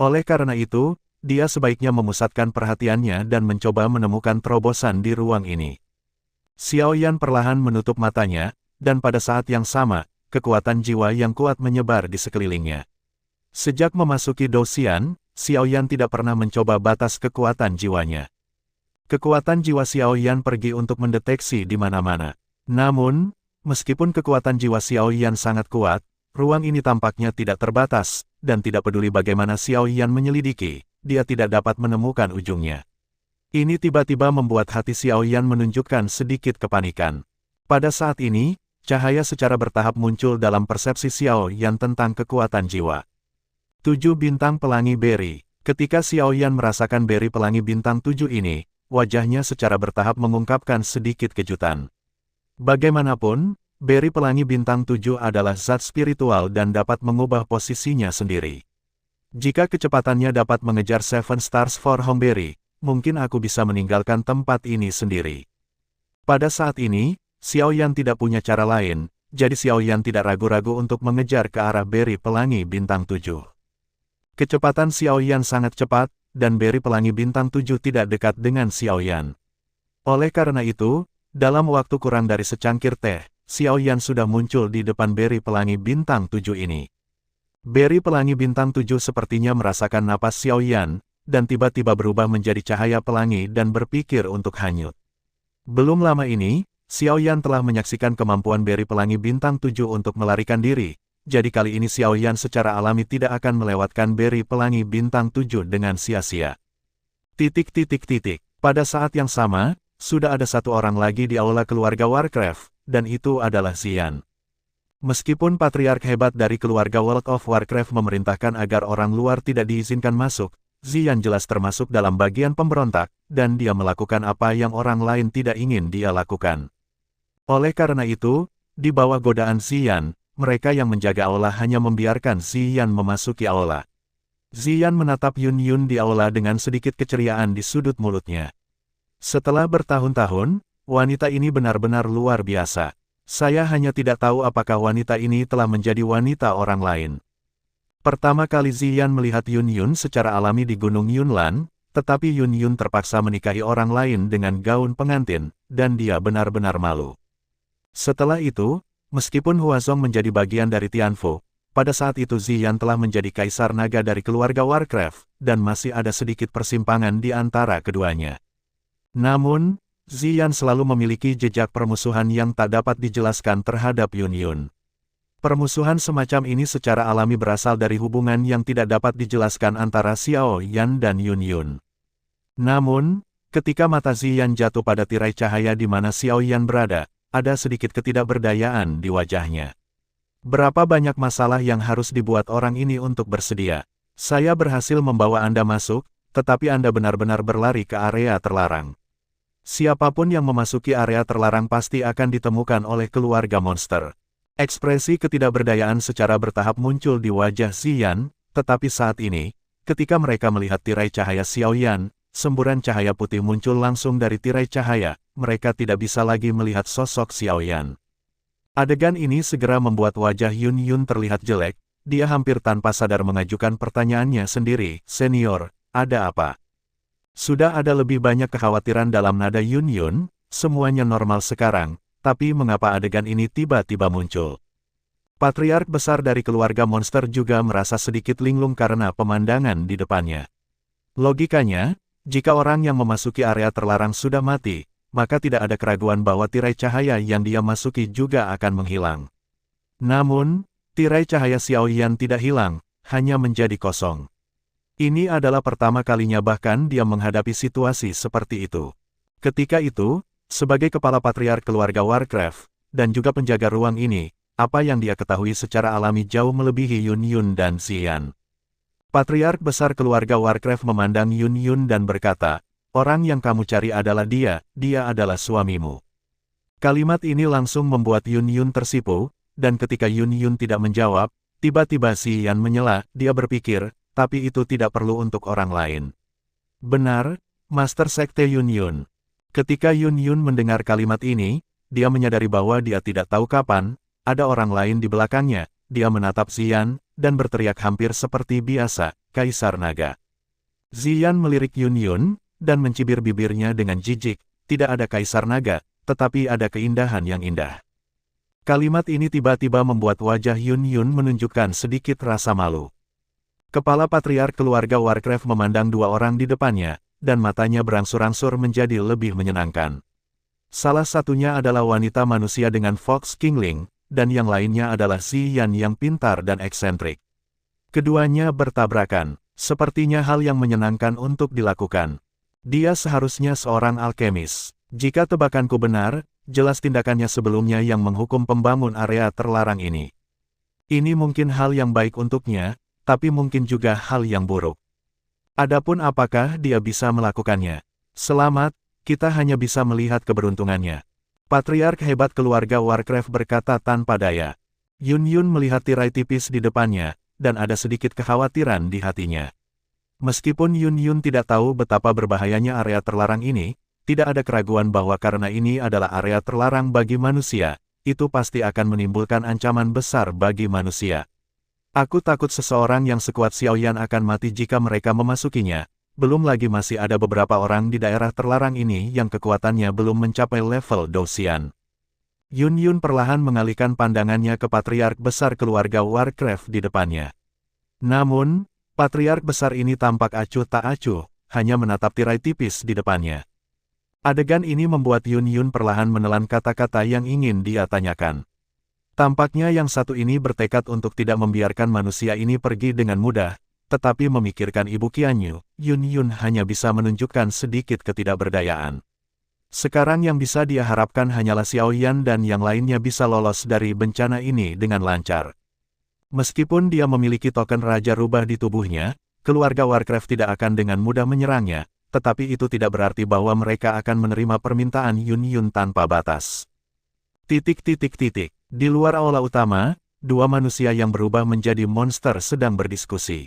Oleh karena itu, dia sebaiknya memusatkan perhatiannya dan mencoba menemukan terobosan di ruang ini. Xiao Yan perlahan menutup matanya, dan pada saat yang sama, kekuatan jiwa yang kuat menyebar di sekelilingnya. Sejak memasuki Douxian, Xiao Yan tidak pernah mencoba batas kekuatan jiwanya. Kekuatan jiwa Xiao Yan pergi untuk mendeteksi di mana-mana. Namun, meskipun kekuatan jiwa Xiao Yan sangat kuat, ruang ini tampaknya tidak terbatas, dan tidak peduli bagaimana Xiao Yan menyelidiki, dia tidak dapat menemukan ujungnya. Ini tiba-tiba membuat hati Xiao Yan menunjukkan sedikit kepanikan. Pada saat ini, cahaya secara bertahap muncul dalam persepsi Xiao Yan tentang kekuatan jiwa. 7 bintang pelangi beri. Ketika Xiao Yan merasakan beri pelangi bintang 7 ini, wajahnya secara bertahap mengungkapkan sedikit kejutan. Bagaimanapun, beri pelangi bintang 7 adalah zat spiritual dan dapat mengubah posisinya sendiri. Jika kecepatannya dapat mengejar 7 Stars for Homeberry, mungkin aku bisa meninggalkan tempat ini sendiri. Pada saat ini, Xiao Yan tidak punya cara lain, jadi Xiao Yan tidak ragu-ragu untuk mengejar ke arah beri pelangi bintang 7. Kecepatan Xiao Yan sangat cepat, dan beri pelangi bintang 7 tidak dekat dengan Xiao Yan. Oleh karena itu, dalam waktu kurang dari secangkir teh, Xiao Yan sudah muncul di depan beri pelangi bintang 7 ini. Beri pelangi bintang 7 sepertinya merasakan napas Xiao Yan, dan tiba-tiba berubah menjadi cahaya pelangi dan berpikir untuk hanyut. Belum lama ini, Xiao Yan telah menyaksikan kemampuan beri pelangi bintang 7 untuk melarikan diri, jadi kali ini Xiao Yan secara alami tidak akan melewatkan beri pelangi bintang 7 dengan sia-sia. Pada saat yang sama, sudah ada satu orang lagi di aula keluarga Warcraft, dan itu adalah Xian. Meskipun patriark hebat dari keluarga World of Warcraft memerintahkan agar orang luar tidak diizinkan masuk, Xian jelas termasuk dalam bagian pemberontak, dan dia melakukan apa yang orang lain tidak ingin dia lakukan. Oleh karena itu, di bawah godaan Xian, mereka yang menjaga aula hanya membiarkan Xian memasuki aula. Xian menatap Yun Yun di aula dengan sedikit keceriaan di sudut mulutnya. Setelah bertahun-tahun, wanita ini benar-benar luar biasa. Saya hanya tidak tahu apakah wanita ini telah menjadi wanita orang lain. Pertama kali Xian melihat Yun Yun secara alami di Gunung Yunlan, tetapi Yun Yun terpaksa menikahi orang lain dengan gaun pengantin, dan dia benar-benar malu. Setelah itu, meskipun Huazong menjadi bagian dari Tianfu, pada saat itu Xian telah menjadi kaisar naga dari keluarga Warcraft, dan masih ada sedikit persimpangan di antara keduanya. Namun, Xian selalu memiliki jejak permusuhan yang tak dapat dijelaskan terhadap Yun Yun. Permusuhan semacam ini secara alami berasal dari hubungan yang tidak dapat dijelaskan antara Xiao Yan dan Yun Yun. Namun, ketika mata Xian jatuh pada tirai cahaya di mana Xiao Yan berada, ada sedikit ketidakberdayaan di wajahnya. Berapa banyak masalah yang harus dibuat orang ini untuk bersedia? Saya berhasil membawa Anda masuk, tetapi Anda benar-benar berlari ke area terlarang. Siapapun yang memasuki area terlarang pasti akan ditemukan oleh keluarga monster. Ekspresi ketidakberdayaan secara bertahap muncul di wajah Ziyan, tetapi saat ini, ketika mereka melihat tirai cahaya Xiaoyan, semburan cahaya putih muncul langsung dari tirai cahaya, mereka tidak bisa lagi melihat sosok Xiaoyan. Adegan ini segera membuat wajah Yun Yun terlihat jelek, dia hampir tanpa sadar mengajukan pertanyaannya sendiri, "Senior, ada apa?" Sudah ada lebih banyak kekhawatiran dalam nada Yun Yun, semuanya normal sekarang, tapi mengapa adegan ini tiba-tiba muncul? Patriark besar dari keluarga monster juga merasa sedikit linglung karena pemandangan di depannya. Logikanya, jika orang yang memasuki area terlarang sudah mati, maka tidak ada keraguan bahwa tirai cahaya yang dia masuki juga akan menghilang. Namun, tirai cahaya Xiaoyan tidak hilang, hanya menjadi kosong. Ini adalah pertama kalinya bahkan dia menghadapi situasi seperti itu. Ketika itu, sebagai kepala patriark keluarga Warcraft, dan juga penjaga ruang ini, apa yang dia ketahui secara alami jauh melebihi Yun Yun dan Ziyan. Patriark besar keluarga Warcraft memandang Yun Yun dan berkata, "Orang yang kamu cari adalah dia adalah suamimu." Kalimat ini langsung membuat Yun Yun tersipu, dan ketika Yun Yun tidak menjawab, tiba-tiba Ziyan menyela, dia berpikir, tapi itu tidak perlu untuk orang lain. Benar, Master Sekte Yun Yun. Ketika Yun Yun mendengar kalimat ini, dia menyadari bahwa dia tidak tahu kapan, ada orang lain di belakangnya, dia menatap Ziyan, dan berteriak hampir seperti biasa, "Kaisar Naga." Ziyan melirik Yun Yun, dan mencibir bibirnya dengan jijik, "Tidak ada Kaisar Naga, tetapi ada keindahan yang indah." Kalimat ini tiba-tiba membuat wajah Yun Yun menunjukkan sedikit rasa malu. Kepala patriark keluarga Warcraft memandang dua orang di depannya, dan matanya berangsur-angsur menjadi lebih menyenangkan. Salah satunya adalah wanita manusia dengan Fox Kingling, dan yang lainnya adalah Ziyan yang pintar dan eksentrik. Keduanya bertabrakan, sepertinya hal yang menyenangkan untuk dilakukan. Dia seharusnya seorang alkemis. Jika tebakanku benar, jelas tindakannya sebelumnya yang menghukum pembangun area terlarang ini. Ini mungkin hal yang baik untuknya, tapi mungkin juga hal yang buruk. Adapun apakah dia bisa melakukannya? Selamat, kita hanya bisa melihat keberuntungannya. Patriark hebat keluarga Warcraft berkata tanpa daya. Yun Yun melihat tirai tipis di depannya, dan ada sedikit kekhawatiran di hatinya. Meskipun Yun Yun tidak tahu betapa berbahayanya area terlarang ini, tidak ada keraguan bahwa karena ini adalah area terlarang bagi manusia, itu pasti akan menimbulkan ancaman besar bagi manusia. Aku takut seseorang yang sekuat Xiaoyan akan mati jika mereka memasukinya, belum lagi masih ada beberapa orang di daerah terlarang ini yang kekuatannya belum mencapai level Douxian. Yun Yun perlahan mengalihkan pandangannya ke patriark besar keluarga Warcraft di depannya. Namun, patriark besar ini tampak acuh tak acuh, hanya menatap tirai tipis di depannya. Adegan ini membuat Yun Yun perlahan menelan kata-kata yang ingin dia tanyakan. Tampaknya yang satu ini bertekad untuk tidak membiarkan manusia ini pergi dengan mudah, tetapi memikirkan Ibu Qianyu, Yun Yun hanya bisa menunjukkan sedikit ketidakberdayaan. Sekarang yang bisa dia harapkan hanyalah Xiaoyan dan yang lainnya bisa lolos dari bencana ini dengan lancar. Meskipun dia memiliki token Raja Rubah di tubuhnya, keluarga Warcraft tidak akan dengan mudah menyerangnya, tetapi itu tidak berarti bahwa mereka akan menerima permintaan Yun Yun tanpa batas. Di luar aula utama, dua manusia yang berubah menjadi monster sedang berdiskusi.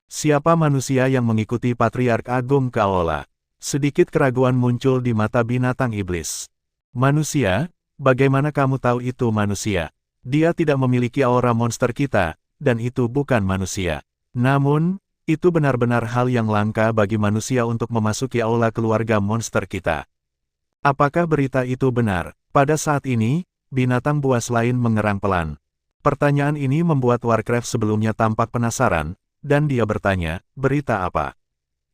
Siapa manusia yang mengikuti Patriark Agung ke aula? Sedikit keraguan muncul di mata binatang iblis. Manusia, bagaimana kamu tahu itu manusia? Dia tidak memiliki aura monster kita, dan itu bukan manusia. Namun, itu benar-benar hal yang langka bagi manusia untuk memasuki aula keluarga monster kita. Apakah berita itu benar? Pada saat ini, binatang buas lain mengerang pelan. Pertanyaan ini membuat Warcraft sebelumnya tampak penasaran, dan dia bertanya, berita apa?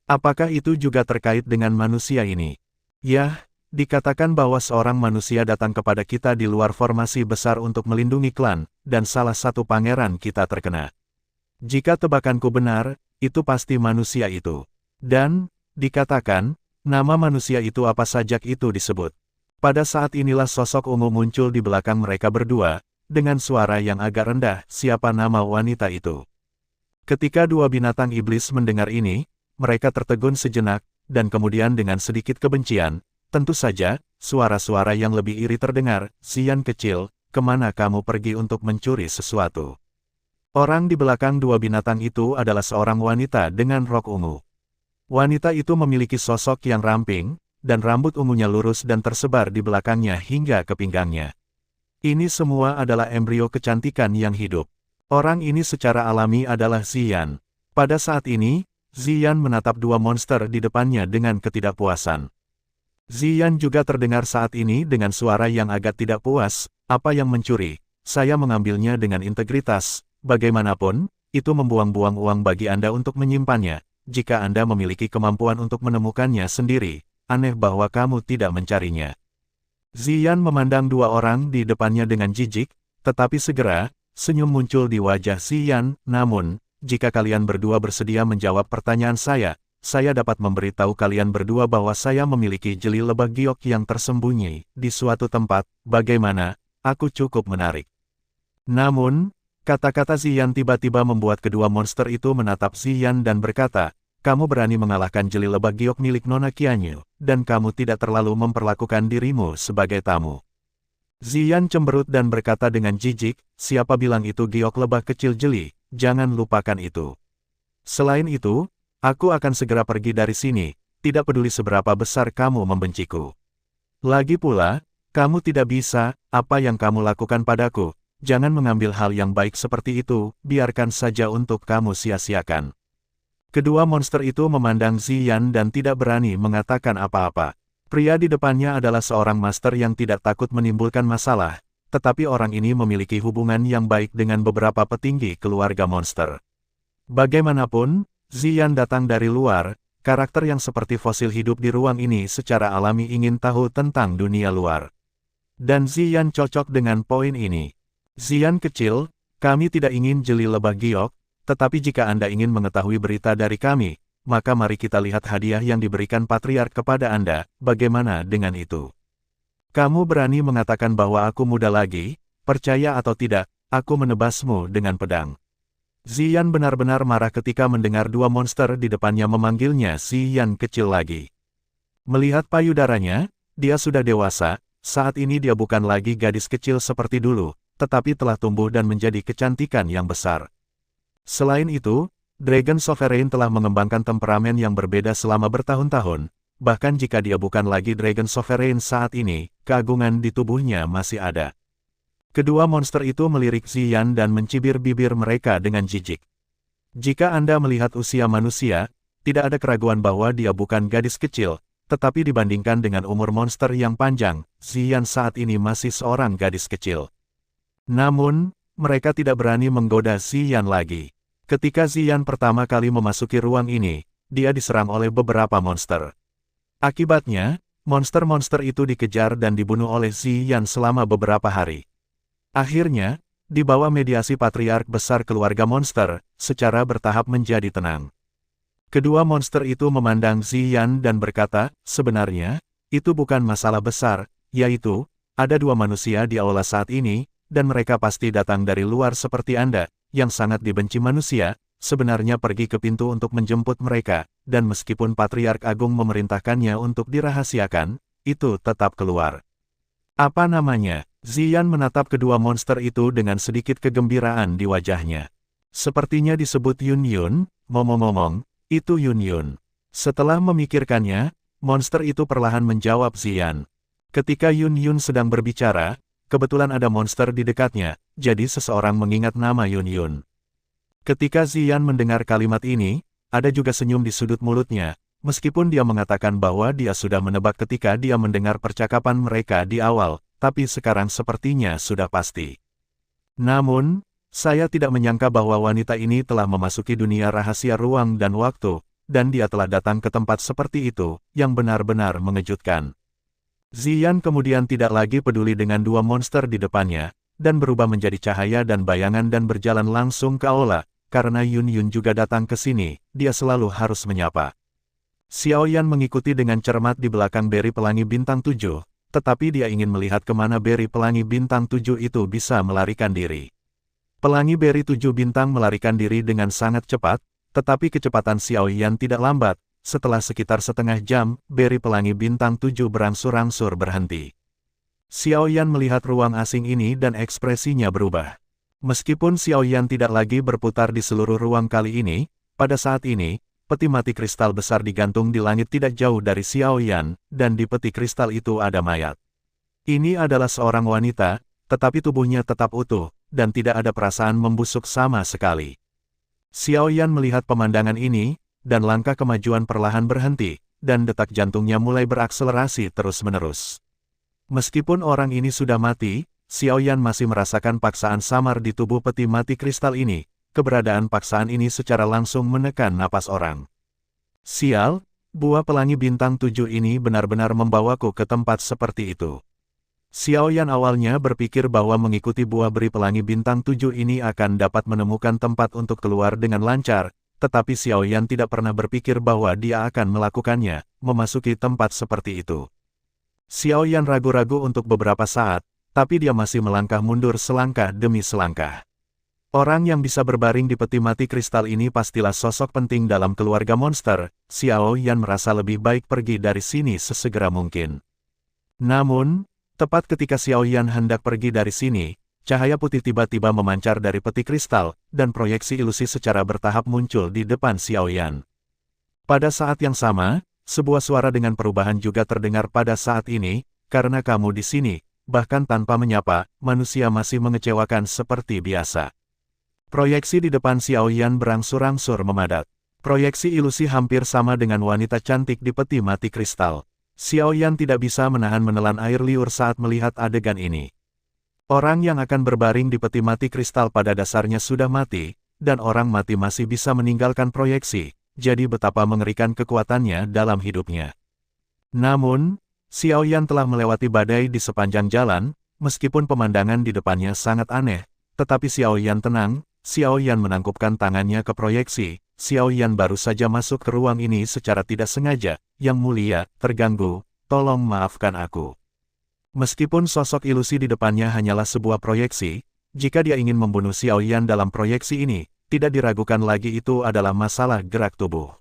Apakah itu juga terkait dengan manusia ini? Yah, dikatakan bahwa seorang manusia datang kepada kita di luar formasi besar untuk melindungi klan, dan salah satu pangeran kita terkena. Jika tebakanku benar, itu pasti manusia itu. Dan, dikatakan, nama manusia itu apa sajak itu disebut. Pada saat inilah sosok ungu muncul di belakang mereka berdua, dengan suara yang agak rendah, siapa nama wanita itu? Ketika dua binatang iblis mendengar ini, mereka tertegun sejenak, dan kemudian dengan sedikit kebencian, tentu saja, suara-suara yang lebih iri terdengar, Ziyan kecil, kemana kamu pergi untuk mencuri sesuatu? Orang di belakang dua binatang itu adalah seorang wanita dengan rok ungu. Wanita itu memiliki sosok yang ramping, dan rambut ungunya lurus dan tersebar di belakangnya hingga ke pinggangnya. Ini semua adalah embrio kecantikan yang hidup. Orang ini secara alami adalah Ziyan. Pada saat ini, Ziyan menatap dua monster di depannya dengan ketidakpuasan. Ziyan juga terdengar saat ini dengan suara yang agak tidak puas, apa yang mencuri, saya mengambilnya dengan integritas, bagaimanapun, itu membuang-buang uang bagi Anda untuk menyimpannya, jika Anda memiliki kemampuan untuk menemukannya sendiri, aneh bahwa kamu tidak mencarinya. Ziyan memandang dua orang di depannya dengan jijik, tetapi segera, senyum muncul di wajah Ziyan, namun, jika kalian berdua bersedia menjawab pertanyaan saya dapat memberitahu kalian berdua bahwa saya memiliki jeli lebah giok yang tersembunyi di suatu tempat, bagaimana, aku cukup menarik. Namun, kata-kata Ziyan tiba-tiba membuat kedua monster itu menatap Ziyan dan berkata, kamu berani mengalahkan jeli lebah giok milik Nona Qianyu, dan kamu tidak terlalu memperlakukan dirimu sebagai tamu. Ziyan cemberut dan berkata dengan jijik, siapa bilang itu giok lebah kecil jeli, jangan lupakan itu. Selain itu, aku akan segera pergi dari sini, tidak peduli seberapa besar kamu membenciku. Lagi pula, kamu tidak bisa, apa yang kamu lakukan padaku, jangan mengambil hal yang baik seperti itu, biarkan saja untuk kamu sia-siakan. Kedua monster itu memandang Ziyan dan tidak berani mengatakan apa-apa. Pria di depannya adalah seorang master yang tidak takut menimbulkan masalah, tetapi orang ini memiliki hubungan yang baik dengan beberapa petinggi keluarga monster. Bagaimanapun, Ziyan datang dari luar, karakter yang seperti fosil hidup di ruang ini secara alami ingin tahu tentang dunia luar. Dan Ziyan cocok dengan poin ini. Ziyan kecil, kami tidak ingin jeli lebah giok, tetapi jika Anda ingin mengetahui berita dari kami, maka mari kita lihat hadiah yang diberikan patriark kepada Anda, bagaimana dengan itu? Kamu berani mengatakan bahwa aku muda lagi, percaya atau tidak, aku menebasmu dengan pedang. Ziyan benar-benar marah ketika mendengar dua monster di depannya memanggilnya Ziyan kecil lagi. Melihat payudaranya, dia sudah dewasa, saat ini dia bukan lagi gadis kecil seperti dulu, tetapi telah tumbuh dan menjadi kecantikan yang besar. Selain itu, Dragon Sovereign telah mengembangkan temperamen yang berbeda selama bertahun-tahun, bahkan jika dia bukan lagi Dragon Sovereign saat ini, keagungan di tubuhnya masih ada. Kedua monster itu melirik Ziyan dan mencibir bibir mereka dengan jijik. Jika Anda melihat usia manusia, tidak ada keraguan bahwa dia bukan gadis kecil, tetapi dibandingkan dengan umur monster yang panjang, Ziyan saat ini masih seorang gadis kecil. Namun, mereka tidak berani menggoda Ziyan lagi. Ketika Ziyan pertama kali memasuki ruang ini, dia diserang oleh beberapa monster. Akibatnya, monster-monster itu dikejar dan dibunuh oleh Ziyan selama beberapa hari. Akhirnya, di bawah mediasi patriark besar keluarga monster, secara bertahap menjadi tenang. Kedua monster itu memandang Ziyan dan berkata, sebenarnya, itu bukan masalah besar, yaitu, ada dua manusia di aula saat ini, dan mereka pasti datang dari luar seperti Anda, yang sangat dibenci manusia, sebenarnya pergi ke pintu untuk menjemput mereka, dan meskipun patriark agung memerintahkannya untuk dirahasiakan, itu tetap keluar. Apa namanya? Ziyan menatap kedua monster itu dengan sedikit kegembiraan di wajahnya. Sepertinya disebut Yun Yun, ngomong-ngomong, itu Yun Yun. Setelah memikirkannya, monster itu perlahan menjawab Ziyan. Ketika Yun Yun sedang berbicara, kebetulan ada monster di dekatnya, jadi seseorang mengingat nama Yun Yun. Ketika Ziyan mendengar kalimat ini, ada juga senyum di sudut mulutnya, meskipun dia mengatakan bahwa dia sudah menebak ketika dia mendengar percakapan mereka di awal, tapi sekarang sepertinya sudah pasti. Namun, saya tidak menyangka bahwa wanita ini telah memasuki dunia rahasia ruang dan waktu, dan dia telah datang ke tempat seperti itu, yang benar-benar mengejutkan. Ziyan kemudian tidak lagi peduli dengan dua monster di depannya, dan berubah menjadi cahaya dan bayangan dan berjalan langsung ke aula, karena Yun Yun juga datang ke sini, dia selalu harus menyapa. Xiaoyan mengikuti dengan cermat di belakang beri pelangi bintang 7, tetapi dia ingin melihat kemana beri pelangi bintang 7 itu bisa melarikan diri. Pelangi beri 7 bintang melarikan diri dengan sangat cepat, tetapi kecepatan Xiaoyan tidak lambat. Setelah sekitar setengah jam, beri pelangi bintang 7 berangsur-angsur berhenti. Xiao Yan melihat ruang asing ini dan ekspresinya berubah. Meskipun Xiao Yan tidak lagi berputar di seluruh ruang kali ini, pada saat ini, peti mati kristal besar digantung di langit tidak jauh dari Xiao Yan, dan di peti kristal itu ada mayat. Ini adalah seorang wanita, tetapi tubuhnya tetap utuh, dan tidak ada perasaan membusuk sama sekali. Xiao Yan melihat pemandangan ini, dan langkah kemajuan perlahan berhenti, dan detak jantungnya mulai berakselerasi terus-menerus. Meskipun orang ini sudah mati, Xiao Yan masih merasakan paksaan samar di tubuh peti mati kristal ini. Keberadaan paksaan ini secara langsung menekan napas orang. Sial, buah pelangi bintang 7 ini benar-benar membawaku ke tempat seperti itu. Xiao Yan awalnya berpikir bahwa mengikuti buah beri pelangi bintang 7 ini akan dapat menemukan tempat untuk keluar dengan lancar, tetapi Xiao Yan tidak pernah berpikir bahwa dia akan melakukannya, memasuki tempat seperti itu. Xiao Yan ragu-ragu untuk beberapa saat, tapi dia masih melangkah mundur selangkah demi selangkah. Orang yang bisa berbaring di peti mati kristal ini pastilah sosok penting dalam keluarga monster. Xiao Yan merasa lebih baik pergi dari sini sesegera mungkin. Namun, tepat ketika Xiao Yan hendak pergi dari sini, cahaya putih tiba-tiba memancar dari peti kristal, dan proyeksi ilusi secara bertahap muncul di depan Xiao Yan. Pada saat yang sama, sebuah suara dengan perubahan juga terdengar pada saat ini, karena kamu di sini, bahkan tanpa menyapa, manusia masih mengecewakan seperti biasa. Proyeksi di depan Xiao Yan berangsur-angsur memadat. Proyeksi ilusi hampir sama dengan wanita cantik di peti mati kristal. Xiao Yan tidak bisa menahan menelan air liur saat melihat adegan ini. Orang yang akan berbaring di peti mati kristal pada dasarnya sudah mati, dan orang mati masih bisa meninggalkan proyeksi. Jadi betapa mengerikan kekuatannya dalam hidupnya. Namun, Xiao Yan telah melewati badai di sepanjang jalan, meskipun pemandangan di depannya sangat aneh, tetapi Xiao Yan tenang. Xiao Yan menangkupkan tangannya ke proyeksi. Xiao Yan baru saja masuk ke ruang ini secara tidak sengaja. Yang mulia, terganggu, tolong maafkan aku. Meskipun sosok ilusi di depannya hanyalah sebuah proyeksi, jika dia ingin membunuh Xiao Yan dalam proyeksi ini, tidak diragukan lagi itu adalah masalah gerak tubuh.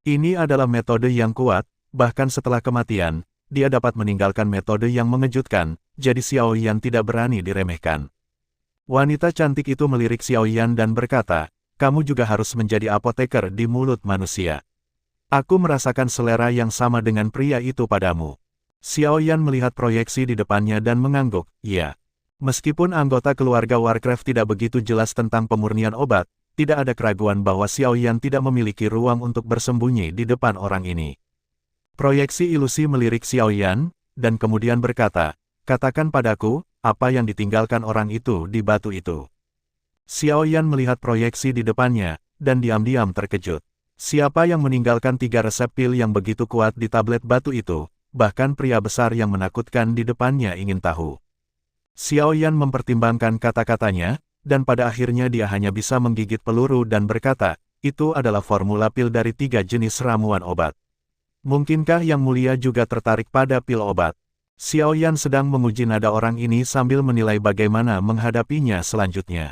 Ini adalah metode yang kuat, bahkan setelah kematian, dia dapat meninggalkan metode yang mengejutkan, jadi Xiao Yan tidak berani diremehkan. Wanita cantik itu melirik Xiao Yan dan berkata, kamu juga harus menjadi apoteker di mulut manusia. Aku merasakan selera yang sama dengan pria itu padamu. Xiao Yan melihat proyeksi di depannya dan mengangguk, ya. Meskipun anggota keluarga Warcraft tidak begitu jelas tentang pemurnian obat, tidak ada keraguan bahwa Xiao Yan tidak memiliki ruang untuk bersembunyi di depan orang ini. Proyeksi ilusi melirik Xiao Yan, dan kemudian berkata, katakan padaku, apa yang ditinggalkan orang itu di batu itu. Xiao Yan melihat proyeksi di depannya, dan diam-diam terkejut. Siapa yang meninggalkan 3 resep pil yang begitu kuat di tablet batu itu, bahkan pria besar yang menakutkan di depannya ingin tahu. Xiao Yan mempertimbangkan kata-katanya, dan pada akhirnya dia hanya bisa menggigit peluru dan berkata, itu adalah formula pil dari 3 jenis ramuan obat. Mungkinkah Yang Mulia juga tertarik pada pil obat? Xiao Yan sedang menguji nada orang ini sambil menilai bagaimana menghadapinya selanjutnya.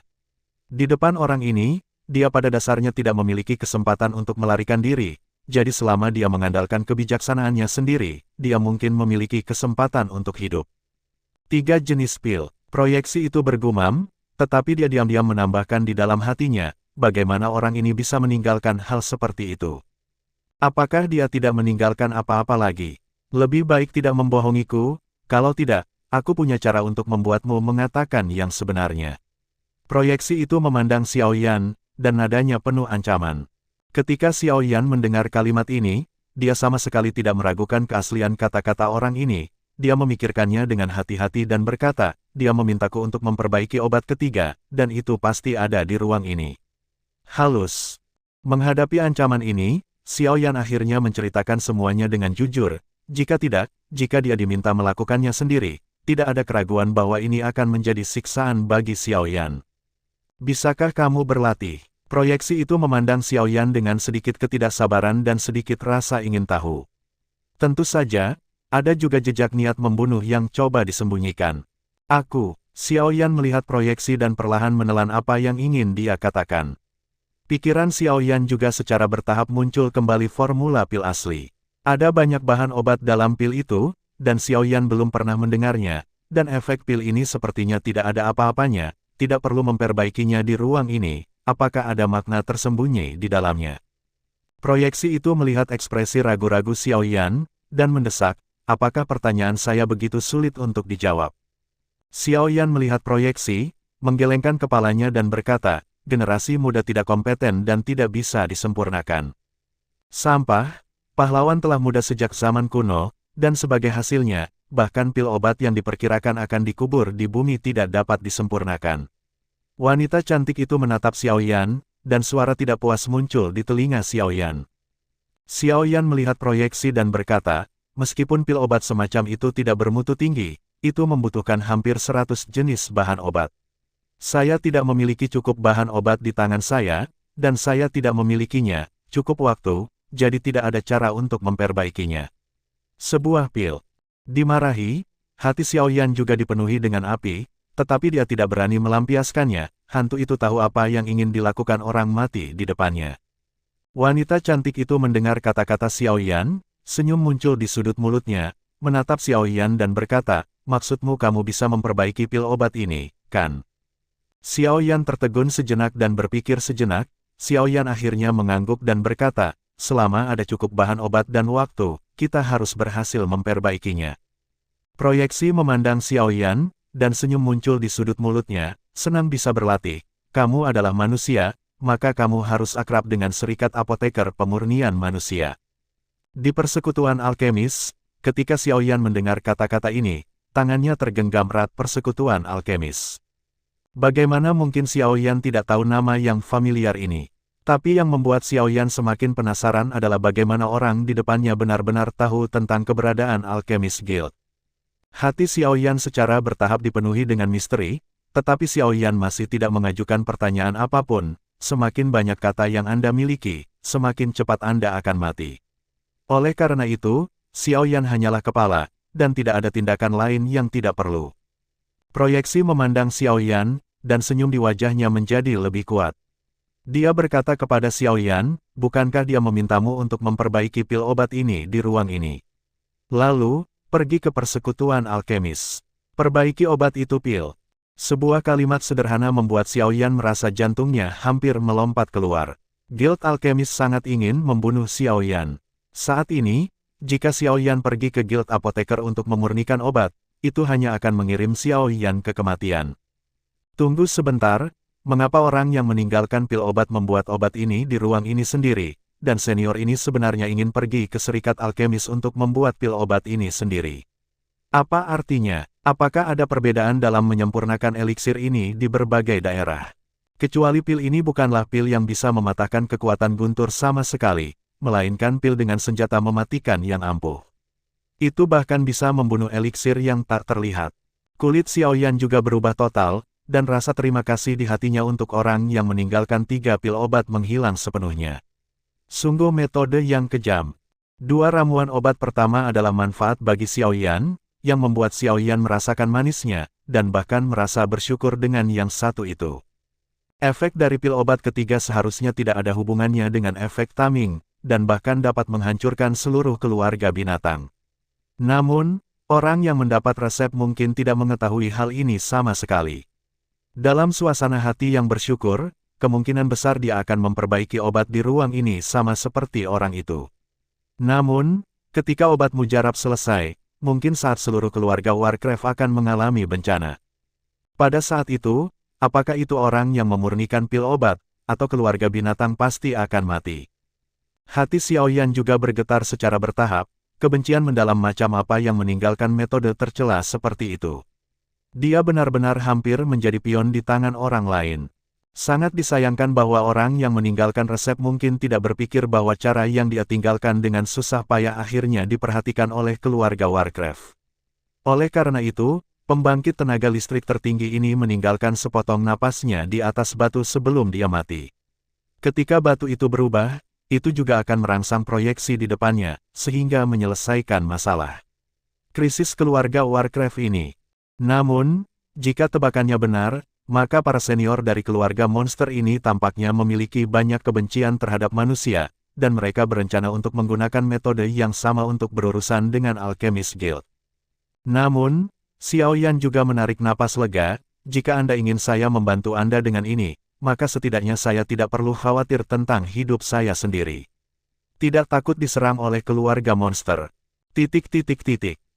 Di depan orang ini, dia pada dasarnya tidak memiliki kesempatan untuk melarikan diri, jadi selama dia mengandalkan kebijaksanaannya sendiri, dia mungkin memiliki kesempatan untuk hidup. 3 jenis pil, proyeksi itu bergumam, tetapi dia diam-diam menambahkan di dalam hatinya, bagaimana orang ini bisa meninggalkan hal seperti itu. Apakah dia tidak meninggalkan apa-apa lagi? Lebih baik tidak membohongiku, kalau tidak, aku punya cara untuk membuatmu mengatakan yang sebenarnya. Proyeksi itu memandang Xiao Yan, dan nadanya penuh ancaman. Ketika Xiao Yan mendengar kalimat ini, dia sama sekali tidak meragukan keaslian kata-kata orang ini. Dia memikirkannya dengan hati-hati dan berkata, dia memintaku untuk memperbaiki obat ketiga, dan itu pasti ada di ruang ini. Halus. Menghadapi ancaman ini, Xiao Yan akhirnya menceritakan semuanya dengan jujur. Jika tidak, jika dia diminta melakukannya sendiri, tidak ada keraguan bahwa ini akan menjadi siksaan bagi Xiao Yan. Bisakah kamu berlatih? Proyeksi itu memandang Xiao Yan dengan sedikit ketidaksabaran dan sedikit rasa ingin tahu. Tentu saja, ada juga jejak niat membunuh yang coba disembunyikan. Xiao Yan melihat proyeksi dan perlahan menelan apa yang ingin dia katakan. Pikiran Xiao Yan juga secara bertahap muncul kembali formula pil asli. Ada banyak bahan obat dalam pil itu, dan Xiao Yan belum pernah mendengarnya, dan efek pil ini sepertinya tidak ada apa-apanya, tidak perlu memperbaikinya di ruang ini, apakah ada makna tersembunyi di dalamnya? Proyeksi itu melihat ekspresi ragu-ragu Xiao Yan, dan mendesak, apakah pertanyaan saya begitu sulit untuk dijawab? Xiao Yan melihat proyeksi, menggelengkan kepalanya dan berkata, generasi muda tidak kompeten dan tidak bisa disempurnakan. Sampah, pahlawan telah muda sejak zaman kuno, dan sebagai hasilnya, bahkan pil obat yang diperkirakan akan dikubur di bumi tidak dapat disempurnakan. Wanita cantik itu menatap Xiao Yan, dan suara tidak puas muncul di telinga Xiao Yan. Xiao Yan melihat proyeksi dan berkata, meskipun pil obat semacam itu tidak bermutu tinggi, itu membutuhkan hampir 100 jenis bahan obat. Saya tidak memiliki cukup bahan obat di tangan saya, dan saya tidak memilikinya, cukup waktu, jadi tidak ada cara untuk memperbaikinya. Sebuah pil. Dimarahi, hati Xiao Yan juga dipenuhi dengan api, tetapi dia tidak berani melampiaskannya, hantu itu tahu apa yang ingin dilakukan orang mati di depannya. Wanita cantik itu mendengar kata-kata Xiao Yan, senyum muncul di sudut mulutnya, menatap Xiao Yan dan berkata, maksudmu kamu bisa memperbaiki pil obat ini, kan? Xiao Yan tertegun sejenak dan berpikir sejenak, Xiao Yan akhirnya mengangguk dan berkata, selama ada cukup bahan obat dan waktu, kita harus berhasil memperbaikinya. Proyeksi memandang Xiao Yan, dan senyum muncul di sudut mulutnya, senang bisa berlatih, kamu adalah manusia, maka kamu harus akrab dengan serikat apoteker pemurnian manusia. Di persekutuan alkemis, ketika Xiao Yan mendengar kata-kata ini, tangannya tergenggam erat persekutuan alkemis. Bagaimana mungkin Xiao Yan tidak tahu nama yang familiar ini? Tapi yang membuat Xiao Yan semakin penasaran adalah bagaimana orang di depannya benar-benar tahu tentang keberadaan Alchemist Guild. Hati Xiao Yan secara bertahap dipenuhi dengan misteri, tetapi Xiao Yan masih tidak mengajukan pertanyaan apapun. Semakin banyak kata yang Anda miliki, semakin cepat Anda akan mati. Oleh karena itu, Xiao Yan hanyalah kepala, dan tidak ada tindakan lain yang tidak perlu. Proyeksi memandang Xiao Yan, dan senyum di wajahnya menjadi lebih kuat. Dia berkata kepada Xiao Yan, bukankah dia memintamu untuk memperbaiki pil obat ini di ruang ini? Lalu, pergi ke persekutuan alkemis. Perbaiki obat itu pil. Sebuah kalimat sederhana membuat Xiao Yan merasa jantungnya hampir melompat keluar. Guild alkemis sangat ingin membunuh Xiao Yan. Saat ini, jika Xiao Yan pergi ke Guild Apoteker untuk memurnikan obat, itu hanya akan mengirim Xiao Yan ke kematian. Tunggu sebentar, mengapa orang yang meninggalkan pil obat membuat obat ini di ruang ini sendiri, dan senior ini sebenarnya ingin pergi ke serikat alkemis untuk membuat pil obat ini sendiri? Apa artinya? Apakah ada perbedaan dalam menyempurnakan eliksir ini di berbagai daerah? Kecuali pil ini bukanlah pil yang bisa mematahkan kekuatan guntur sama sekali, melainkan pil dengan senjata mematikan yang ampuh. Itu bahkan bisa membunuh eliksir yang tak terlihat. Kulit Xiao Yan juga berubah total, dan rasa terima kasih di hatinya untuk orang yang meninggalkan 3 pil obat menghilang sepenuhnya. Sungguh metode yang kejam. 2 ramuan obat pertama adalah manfaat bagi Xiao Yan, yang membuat Xiao Yan merasakan manisnya, dan bahkan merasa bersyukur dengan yang satu itu. Efek dari pil obat ketiga seharusnya tidak ada hubungannya dengan efek taming, dan bahkan dapat menghancurkan seluruh keluarga binatang. Namun, orang yang mendapat resep mungkin tidak mengetahui hal ini sama sekali. Dalam suasana hati yang bersyukur, kemungkinan besar dia akan memperbaiki obat di ruang ini sama seperti orang itu. Namun, ketika obat mujarab selesai, mungkin saat seluruh keluarga Warcraft akan mengalami bencana. Pada saat itu, apakah itu orang yang memurnikan pil obat, atau keluarga binatang pasti akan mati. Hati Xiao Yan juga bergetar secara bertahap, kebencian mendalam macam apa yang meninggalkan metode tercela seperti itu. Dia benar-benar hampir menjadi pion di tangan orang lain. Sangat disayangkan bahwa orang yang meninggalkan resep mungkin tidak berpikir bahwa cara yang dia tinggalkan dengan susah payah akhirnya diperhatikan oleh keluarga Warcraft. Oleh karena itu, pembangkit tenaga listrik tertinggi ini meninggalkan sepotong napasnya di atas batu sebelum dia mati. Ketika batu itu berubah, itu juga akan merangsang proyeksi di depannya, sehingga menyelesaikan masalah krisis keluarga Warcraft ini. Namun, jika tebakannya benar, maka para senior dari keluarga monster ini tampaknya memiliki banyak kebencian terhadap manusia, dan mereka berencana untuk menggunakan metode yang sama untuk berurusan dengan Alchemist Guild. Namun, Xiao Yan juga menarik napas lega, jika Anda ingin saya membantu Anda dengan ini, maka setidaknya saya tidak perlu khawatir tentang hidup saya sendiri. Tidak takut diserang oleh keluarga monster.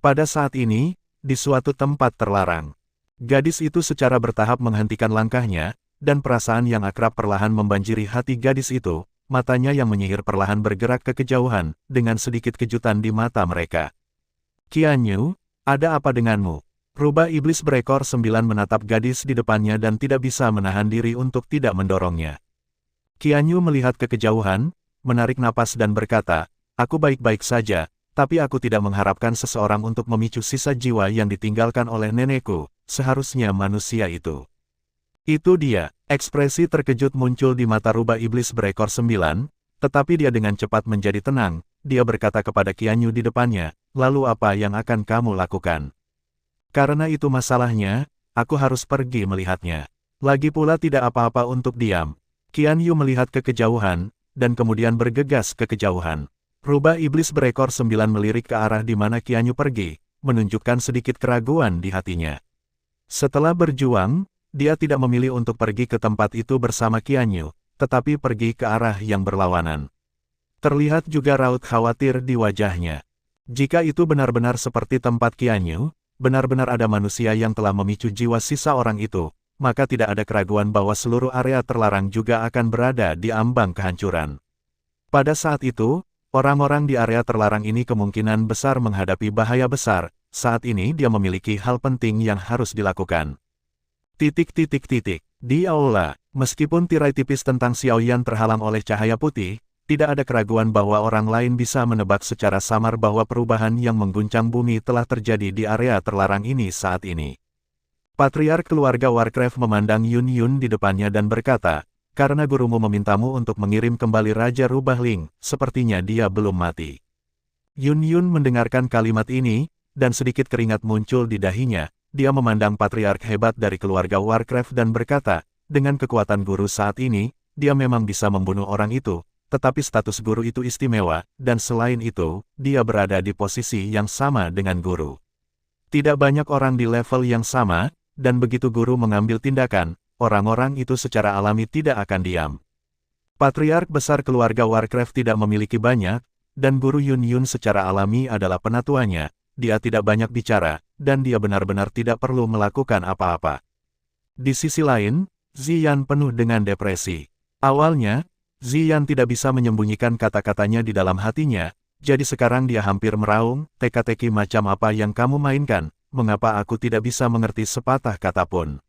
Pada saat ini, di suatu tempat terlarang. Gadis itu secara bertahap menghentikan langkahnya, dan perasaan yang akrab perlahan membanjiri hati gadis itu. Matanya yang menyihir perlahan bergerak ke kejauhan, dengan sedikit kejutan di mata mereka. Qianyu, ada apa denganmu? Rubah iblis berekor 9 menatap gadis di depannya dan tidak bisa menahan diri untuk tidak mendorongnya. Qianyu melihat ke kejauhan, menarik napas dan berkata, aku baik-baik saja, tapi aku tidak mengharapkan seseorang untuk memicu sisa jiwa yang ditinggalkan oleh nenekku, seharusnya manusia itu. Itu dia, ekspresi terkejut muncul di mata rubah iblis berekor 9, tetapi dia dengan cepat menjadi tenang, dia berkata kepada Qianyu di depannya, lalu apa yang akan kamu lakukan? Karena itu masalahnya, aku harus pergi melihatnya. Lagi pula tidak apa-apa untuk diam. Qianyu melihat ke kejauhan, dan kemudian bergegas ke kejauhan. Rubah iblis berekor 9 melirik ke arah di mana Qianyu pergi, menunjukkan sedikit keraguan di hatinya. Setelah berjuang, dia tidak memilih untuk pergi ke tempat itu bersama Qianyu, tetapi pergi ke arah yang berlawanan. Terlihat juga raut khawatir di wajahnya. Jika itu benar-benar seperti tempat Qianyu, benar-benar ada manusia yang telah memicu jiwa sisa orang itu, maka tidak ada keraguan bahwa seluruh area terlarang juga akan berada di ambang kehancuran. Pada saat itu, orang-orang di area terlarang ini kemungkinan besar menghadapi bahaya besar, saat ini dia memiliki hal penting yang harus dilakukan. Di aula, meskipun tirai tipis tentang Xiao Yan terhalang oleh cahaya putih, tidak ada keraguan bahwa orang lain bisa menebak secara samar bahwa perubahan yang mengguncang bumi telah terjadi di area terlarang ini saat ini. Patriark keluarga Warcraft memandang Yun Yun di depannya dan berkata, karena gurumu memintamu untuk mengirim kembali Raja Rubah Ling, sepertinya dia belum mati. Yun Yun mendengarkan kalimat ini, dan sedikit keringat muncul di dahinya. Dia memandang patriark hebat dari keluarga Warcraft dan berkata, dengan kekuatan guru saat ini, dia memang bisa membunuh orang itu, tetapi status guru itu istimewa, dan selain itu, dia berada di posisi yang sama dengan guru. Tidak banyak orang di level yang sama, dan begitu guru mengambil tindakan, orang-orang itu secara alami tidak akan diam. Patriark besar keluarga Warcraft tidak memiliki banyak, dan guru Yun Yun secara alami adalah penatuannya. Dia tidak banyak bicara, dan dia benar-benar tidak perlu melakukan apa-apa. Di sisi lain, Ziyan penuh dengan depresi. Awalnya, Ziyan tidak bisa menyembunyikan kata-katanya di dalam hatinya, jadi sekarang dia hampir meraung, teka-teki macam apa yang kamu mainkan, mengapa aku tidak bisa mengerti sepatah kata pun.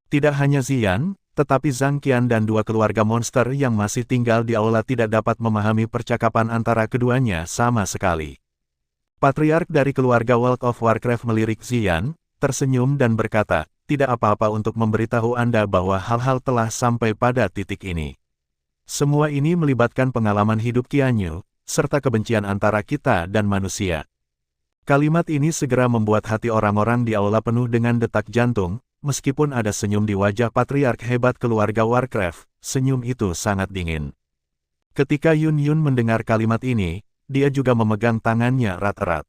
Tidak hanya Ziyan, tetapi Zhang Qian dan dua keluarga monster yang masih tinggal di aula tidak dapat memahami percakapan antara keduanya sama sekali. Patriark dari keluarga World of Warcraft melirik Ziyan, tersenyum dan berkata, tidak apa-apa untuk memberitahu Anda bahwa hal-hal telah sampai pada titik ini. Semua ini melibatkan pengalaman hidup Qianyu, serta kebencian antara kita dan manusia. Kalimat ini segera membuat hati orang-orang di aula penuh dengan detak jantung, meskipun ada senyum di wajah patriark hebat keluarga Warcraft, senyum itu sangat dingin. Ketika Yun Yun mendengar kalimat ini, dia juga memegang tangannya erat-erat.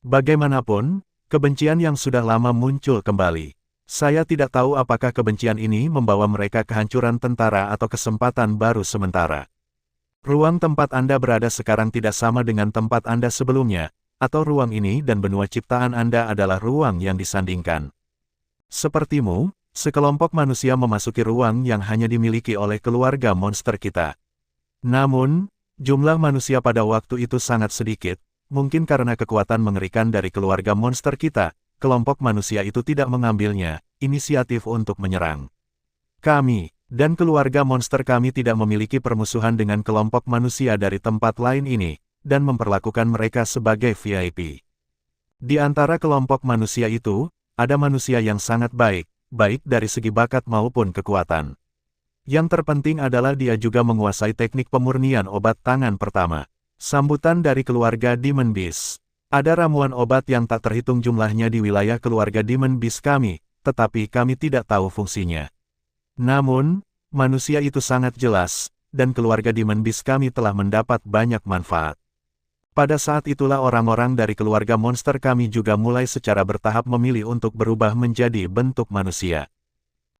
Bagaimanapun, kebencian yang sudah lama muncul kembali. Saya tidak tahu apakah kebencian ini membawa mereka kehancuran tentara atau kesempatan baru sementara. Ruang tempat Anda berada sekarang tidak sama dengan tempat Anda sebelumnya, atau ruang ini dan benua ciptaan Anda adalah ruang yang disandingkan. Sepertimu, sekelompok manusia memasuki ruang yang hanya dimiliki oleh keluarga monster kita. Namun, jumlah manusia pada waktu itu sangat sedikit, mungkin karena kekuatan mengerikan dari keluarga monster kita, kelompok manusia itu tidak mengambilnya inisiatif untuk menyerang. Kami, dan keluarga monster kami tidak memiliki permusuhan dengan kelompok manusia dari tempat lain ini, dan memperlakukan mereka sebagai VIP. Di antara kelompok manusia itu, ada manusia yang sangat baik, baik dari segi bakat maupun kekuatan. Yang terpenting adalah dia juga menguasai teknik pemurnian obat tangan pertama. Sambutan dari keluarga Demon Beast. Ada ramuan obat yang tak terhitung jumlahnya di wilayah keluarga Demon Beast kami, tetapi kami tidak tahu fungsinya. Namun, manusia itu sangat jelas, dan keluarga Demon Beast kami telah mendapat banyak manfaat. Pada saat itulah orang-orang dari keluarga monster kami juga mulai secara bertahap memilih untuk berubah menjadi bentuk manusia.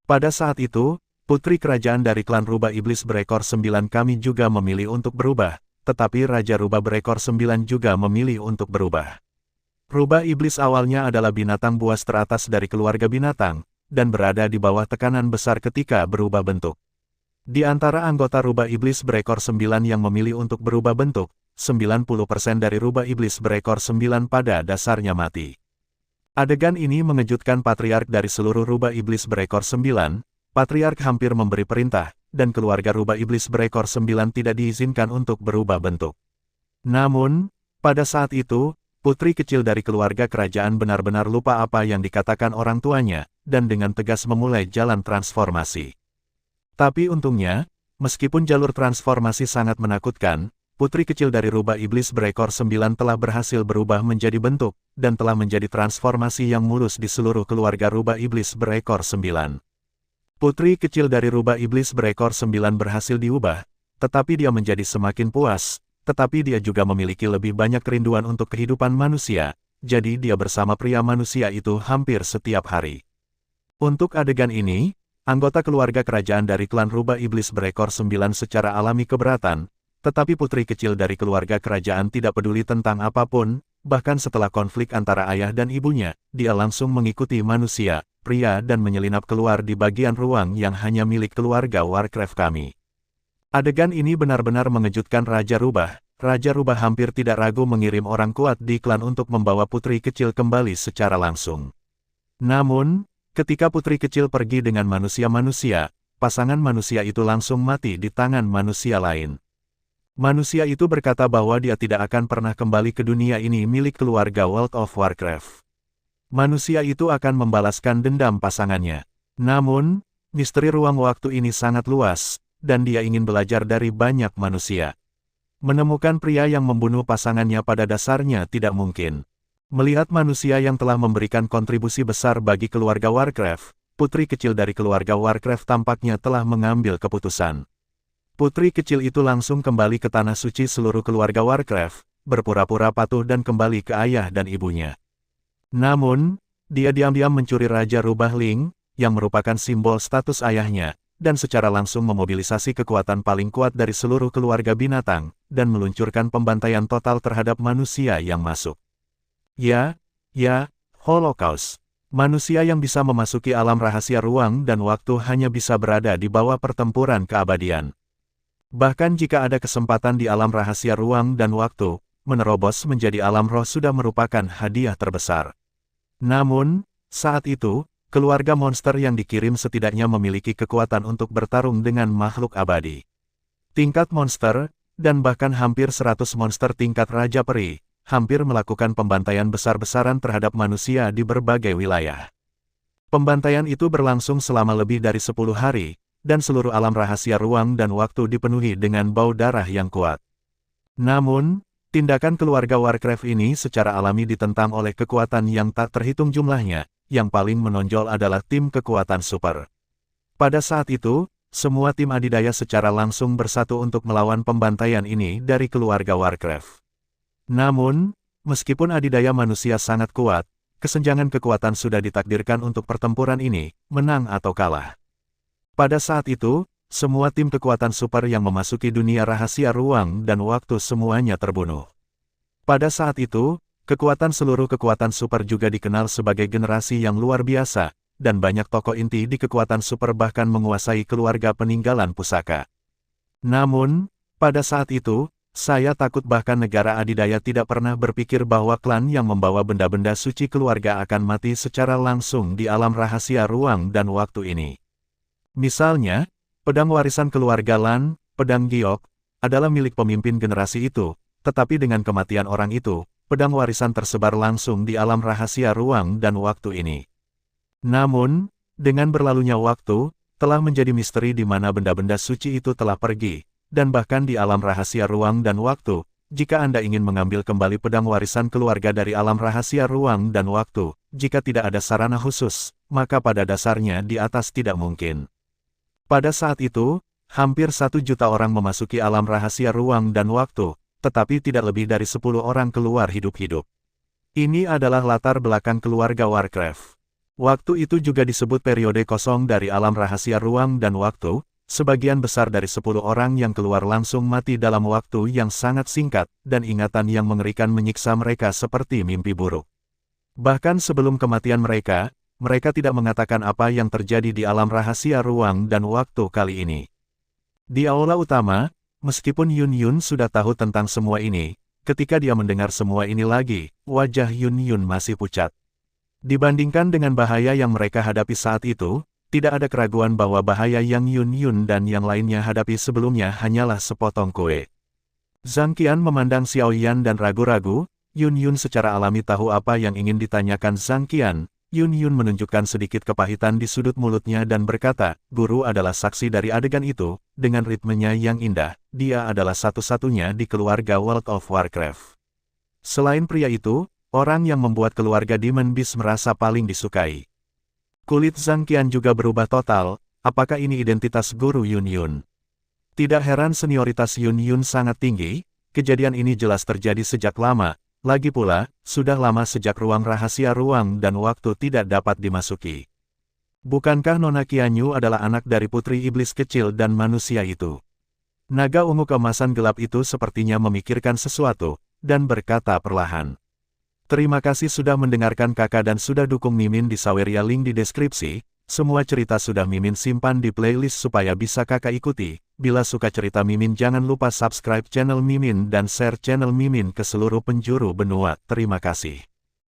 Pada saat itu, putri kerajaan dari klan rubah iblis berekor 9 kami juga memilih untuk berubah, tetapi Raja Rubah berekor 9 juga memilih untuk berubah. Rubah iblis awalnya adalah binatang buas teratas dari keluarga binatang, dan berada di bawah tekanan besar ketika berubah bentuk. Di antara anggota rubah iblis berekor 9 yang memilih untuk berubah bentuk, 90% dari rubah iblis berekor 9 pada dasarnya mati. Adegan ini mengejutkan patriark dari seluruh rubah iblis berekor 9, patriark hampir memberi perintah, dan keluarga rubah iblis berekor 9 tidak diizinkan untuk berubah bentuk. Namun, pada saat itu, putri kecil dari keluarga kerajaan benar-benar lupa apa yang dikatakan orang tuanya, dan dengan tegas memulai jalan transformasi. Tapi untungnya, meskipun jalur transformasi sangat menakutkan, putri kecil dari rubah iblis berekor 9 telah berhasil berubah menjadi bentuk, dan telah menjadi transformasi yang mulus di seluruh keluarga rubah iblis berekor 9. Putri kecil dari rubah iblis berekor 9 berhasil diubah, tetapi dia menjadi semakin puas, tetapi dia juga memiliki lebih banyak kerinduan untuk kehidupan manusia, jadi dia bersama pria manusia itu hampir setiap hari. Untuk adegan ini, anggota keluarga kerajaan dari klan rubah iblis berekor 9 secara alami keberatan, tetapi putri kecil dari keluarga kerajaan tidak peduli tentang apapun, bahkan setelah konflik antara ayah dan ibunya, dia langsung mengikuti manusia, pria dan menyelinap keluar di bagian ruang yang hanya milik keluarga Warcraft kami. Adegan ini benar-benar mengejutkan Raja Rubah. Raja Rubah hampir tidak ragu mengirim orang kuat di klan untuk membawa putri kecil kembali secara langsung. Namun, ketika putri kecil pergi dengan manusia-manusia, pasangan manusia itu langsung mati di tangan manusia lain. Manusia itu berkata bahwa dia tidak akan pernah kembali ke dunia ini milik keluarga World of Warcraft. Manusia itu akan membalaskan dendam pasangannya. Namun, misteri ruang waktu ini sangat luas, dan dia ingin belajar dari banyak manusia. Menemukan pria yang membunuh pasangannya pada dasarnya tidak mungkin. Melihat manusia yang telah memberikan kontribusi besar bagi keluarga Warcraft, putri kecil dari keluarga Warcraft tampaknya telah mengambil keputusan. Putri kecil itu langsung kembali ke tanah suci seluruh keluarga Warcraft, berpura-pura patuh dan kembali ke ayah dan ibunya. Namun, dia diam-diam mencuri Raja Rubah Ling, yang merupakan simbol status ayahnya, dan secara langsung memobilisasi kekuatan paling kuat dari seluruh keluarga binatang, dan meluncurkan pembantaian total terhadap manusia yang masuk. Ya, Holocaust. Manusia yang bisa memasuki alam rahasia ruang dan waktu hanya bisa berada di bawah pertempuran keabadian. Bahkan jika ada kesempatan di alam rahasia ruang dan waktu, menerobos menjadi alam roh sudah merupakan hadiah terbesar. Namun, saat itu, keluarga monster yang dikirim setidaknya memiliki kekuatan untuk bertarung dengan makhluk abadi. Tingkat monster, dan bahkan hampir 100 monster tingkat Raja Peri, hampir melakukan pembantaian besar-besaran terhadap manusia di berbagai wilayah. Pembantaian itu berlangsung selama lebih dari 10 hari, dan seluruh alam rahasia ruang dan waktu dipenuhi dengan bau darah yang kuat. Namun, tindakan keluarga Warcraft ini secara alami ditentang oleh kekuatan yang tak terhitung jumlahnya, yang paling menonjol adalah tim kekuatan super. Pada saat itu, semua tim adidaya secara langsung bersatu untuk melawan pembantaian ini dari keluarga Warcraft. Namun, meskipun adidaya manusia sangat kuat, kesenjangan kekuatan sudah ditakdirkan untuk pertempuran ini, menang atau kalah. Pada saat itu, semua tim kekuatan super yang memasuki dunia rahasia ruang dan waktu semuanya terbunuh. Pada saat itu, seluruh kekuatan super juga dikenal sebagai generasi yang luar biasa, dan banyak tokoh inti di kekuatan super bahkan menguasai keluarga peninggalan pusaka. Namun, pada saat itu, saya takut bahkan negara adidaya tidak pernah berpikir bahwa klan yang membawa benda-benda suci keluarga akan mati secara langsung di alam rahasia ruang dan waktu ini. Misalnya, pedang warisan keluarga Lan, pedang giok, adalah milik pemimpin generasi itu, tetapi dengan kematian orang itu, pedang warisan tersebar langsung di alam rahasia ruang dan waktu ini. Namun, dengan berlalunya waktu, telah menjadi misteri di mana benda-benda suci itu telah pergi, dan bahkan di alam rahasia ruang dan waktu, jika Anda ingin mengambil kembali pedang warisan keluarga dari alam rahasia ruang dan waktu, jika tidak ada sarana khusus, maka pada dasarnya di atas tidak mungkin. Pada saat itu, hampir 1 juta orang memasuki alam rahasia ruang dan waktu, tetapi tidak lebih dari 10 orang keluar hidup-hidup. Ini adalah latar belakang keluarga Warcraft. Waktu itu juga disebut periode kosong dari alam rahasia ruang dan waktu. Sebagian besar dari 10 orang yang keluar langsung mati dalam waktu yang sangat singkat, dan ingatan yang mengerikan menyiksa mereka seperti mimpi buruk. Bahkan sebelum kematian mereka tidak mengatakan apa yang terjadi di alam rahasia ruang dan waktu kali ini. Di aula utama, meskipun Yun Yun sudah tahu tentang semua ini, ketika dia mendengar semua ini lagi, wajah Yun Yun masih pucat. Dibandingkan dengan bahaya yang mereka hadapi saat itu, tidak ada keraguan bahwa bahaya yang Yun Yun dan yang lainnya hadapi sebelumnya hanyalah sepotong kue. Zhang Qian memandang Xiao Yan dan ragu-ragu. Yun Yun secara alami tahu apa yang ingin ditanyakan Zhang Qian. Yun Yun menunjukkan sedikit kepahitan di sudut mulutnya dan berkata, guru adalah saksi dari adegan itu, dengan ritmenya yang indah, dia adalah satu-satunya di keluarga World of Warcraft. Selain pria itu, orang yang membuat keluarga Demon Beast merasa paling disukai. Kulit Zhang Qian juga berubah total. Apakah ini identitas guru Yun Yun? Tidak heran senioritas Yun Yun sangat tinggi, kejadian ini jelas terjadi sejak lama, lagi pula, sudah lama sejak ruang rahasia ruang dan waktu tidak dapat dimasuki. Bukankah Nona Qianyu adalah anak dari putri iblis kecil dan manusia itu? Naga ungu keemasan gelap itu sepertinya memikirkan sesuatu, dan berkata perlahan. Terima kasih sudah mendengarkan kakak dan sudah dukung Mimin di Saweria, link di deskripsi. Semua cerita sudah Mimin simpan di playlist supaya bisa kakak ikuti. Bila suka cerita Mimin jangan lupa subscribe channel Mimin dan share channel Mimin ke seluruh penjuru benua. Terima kasih.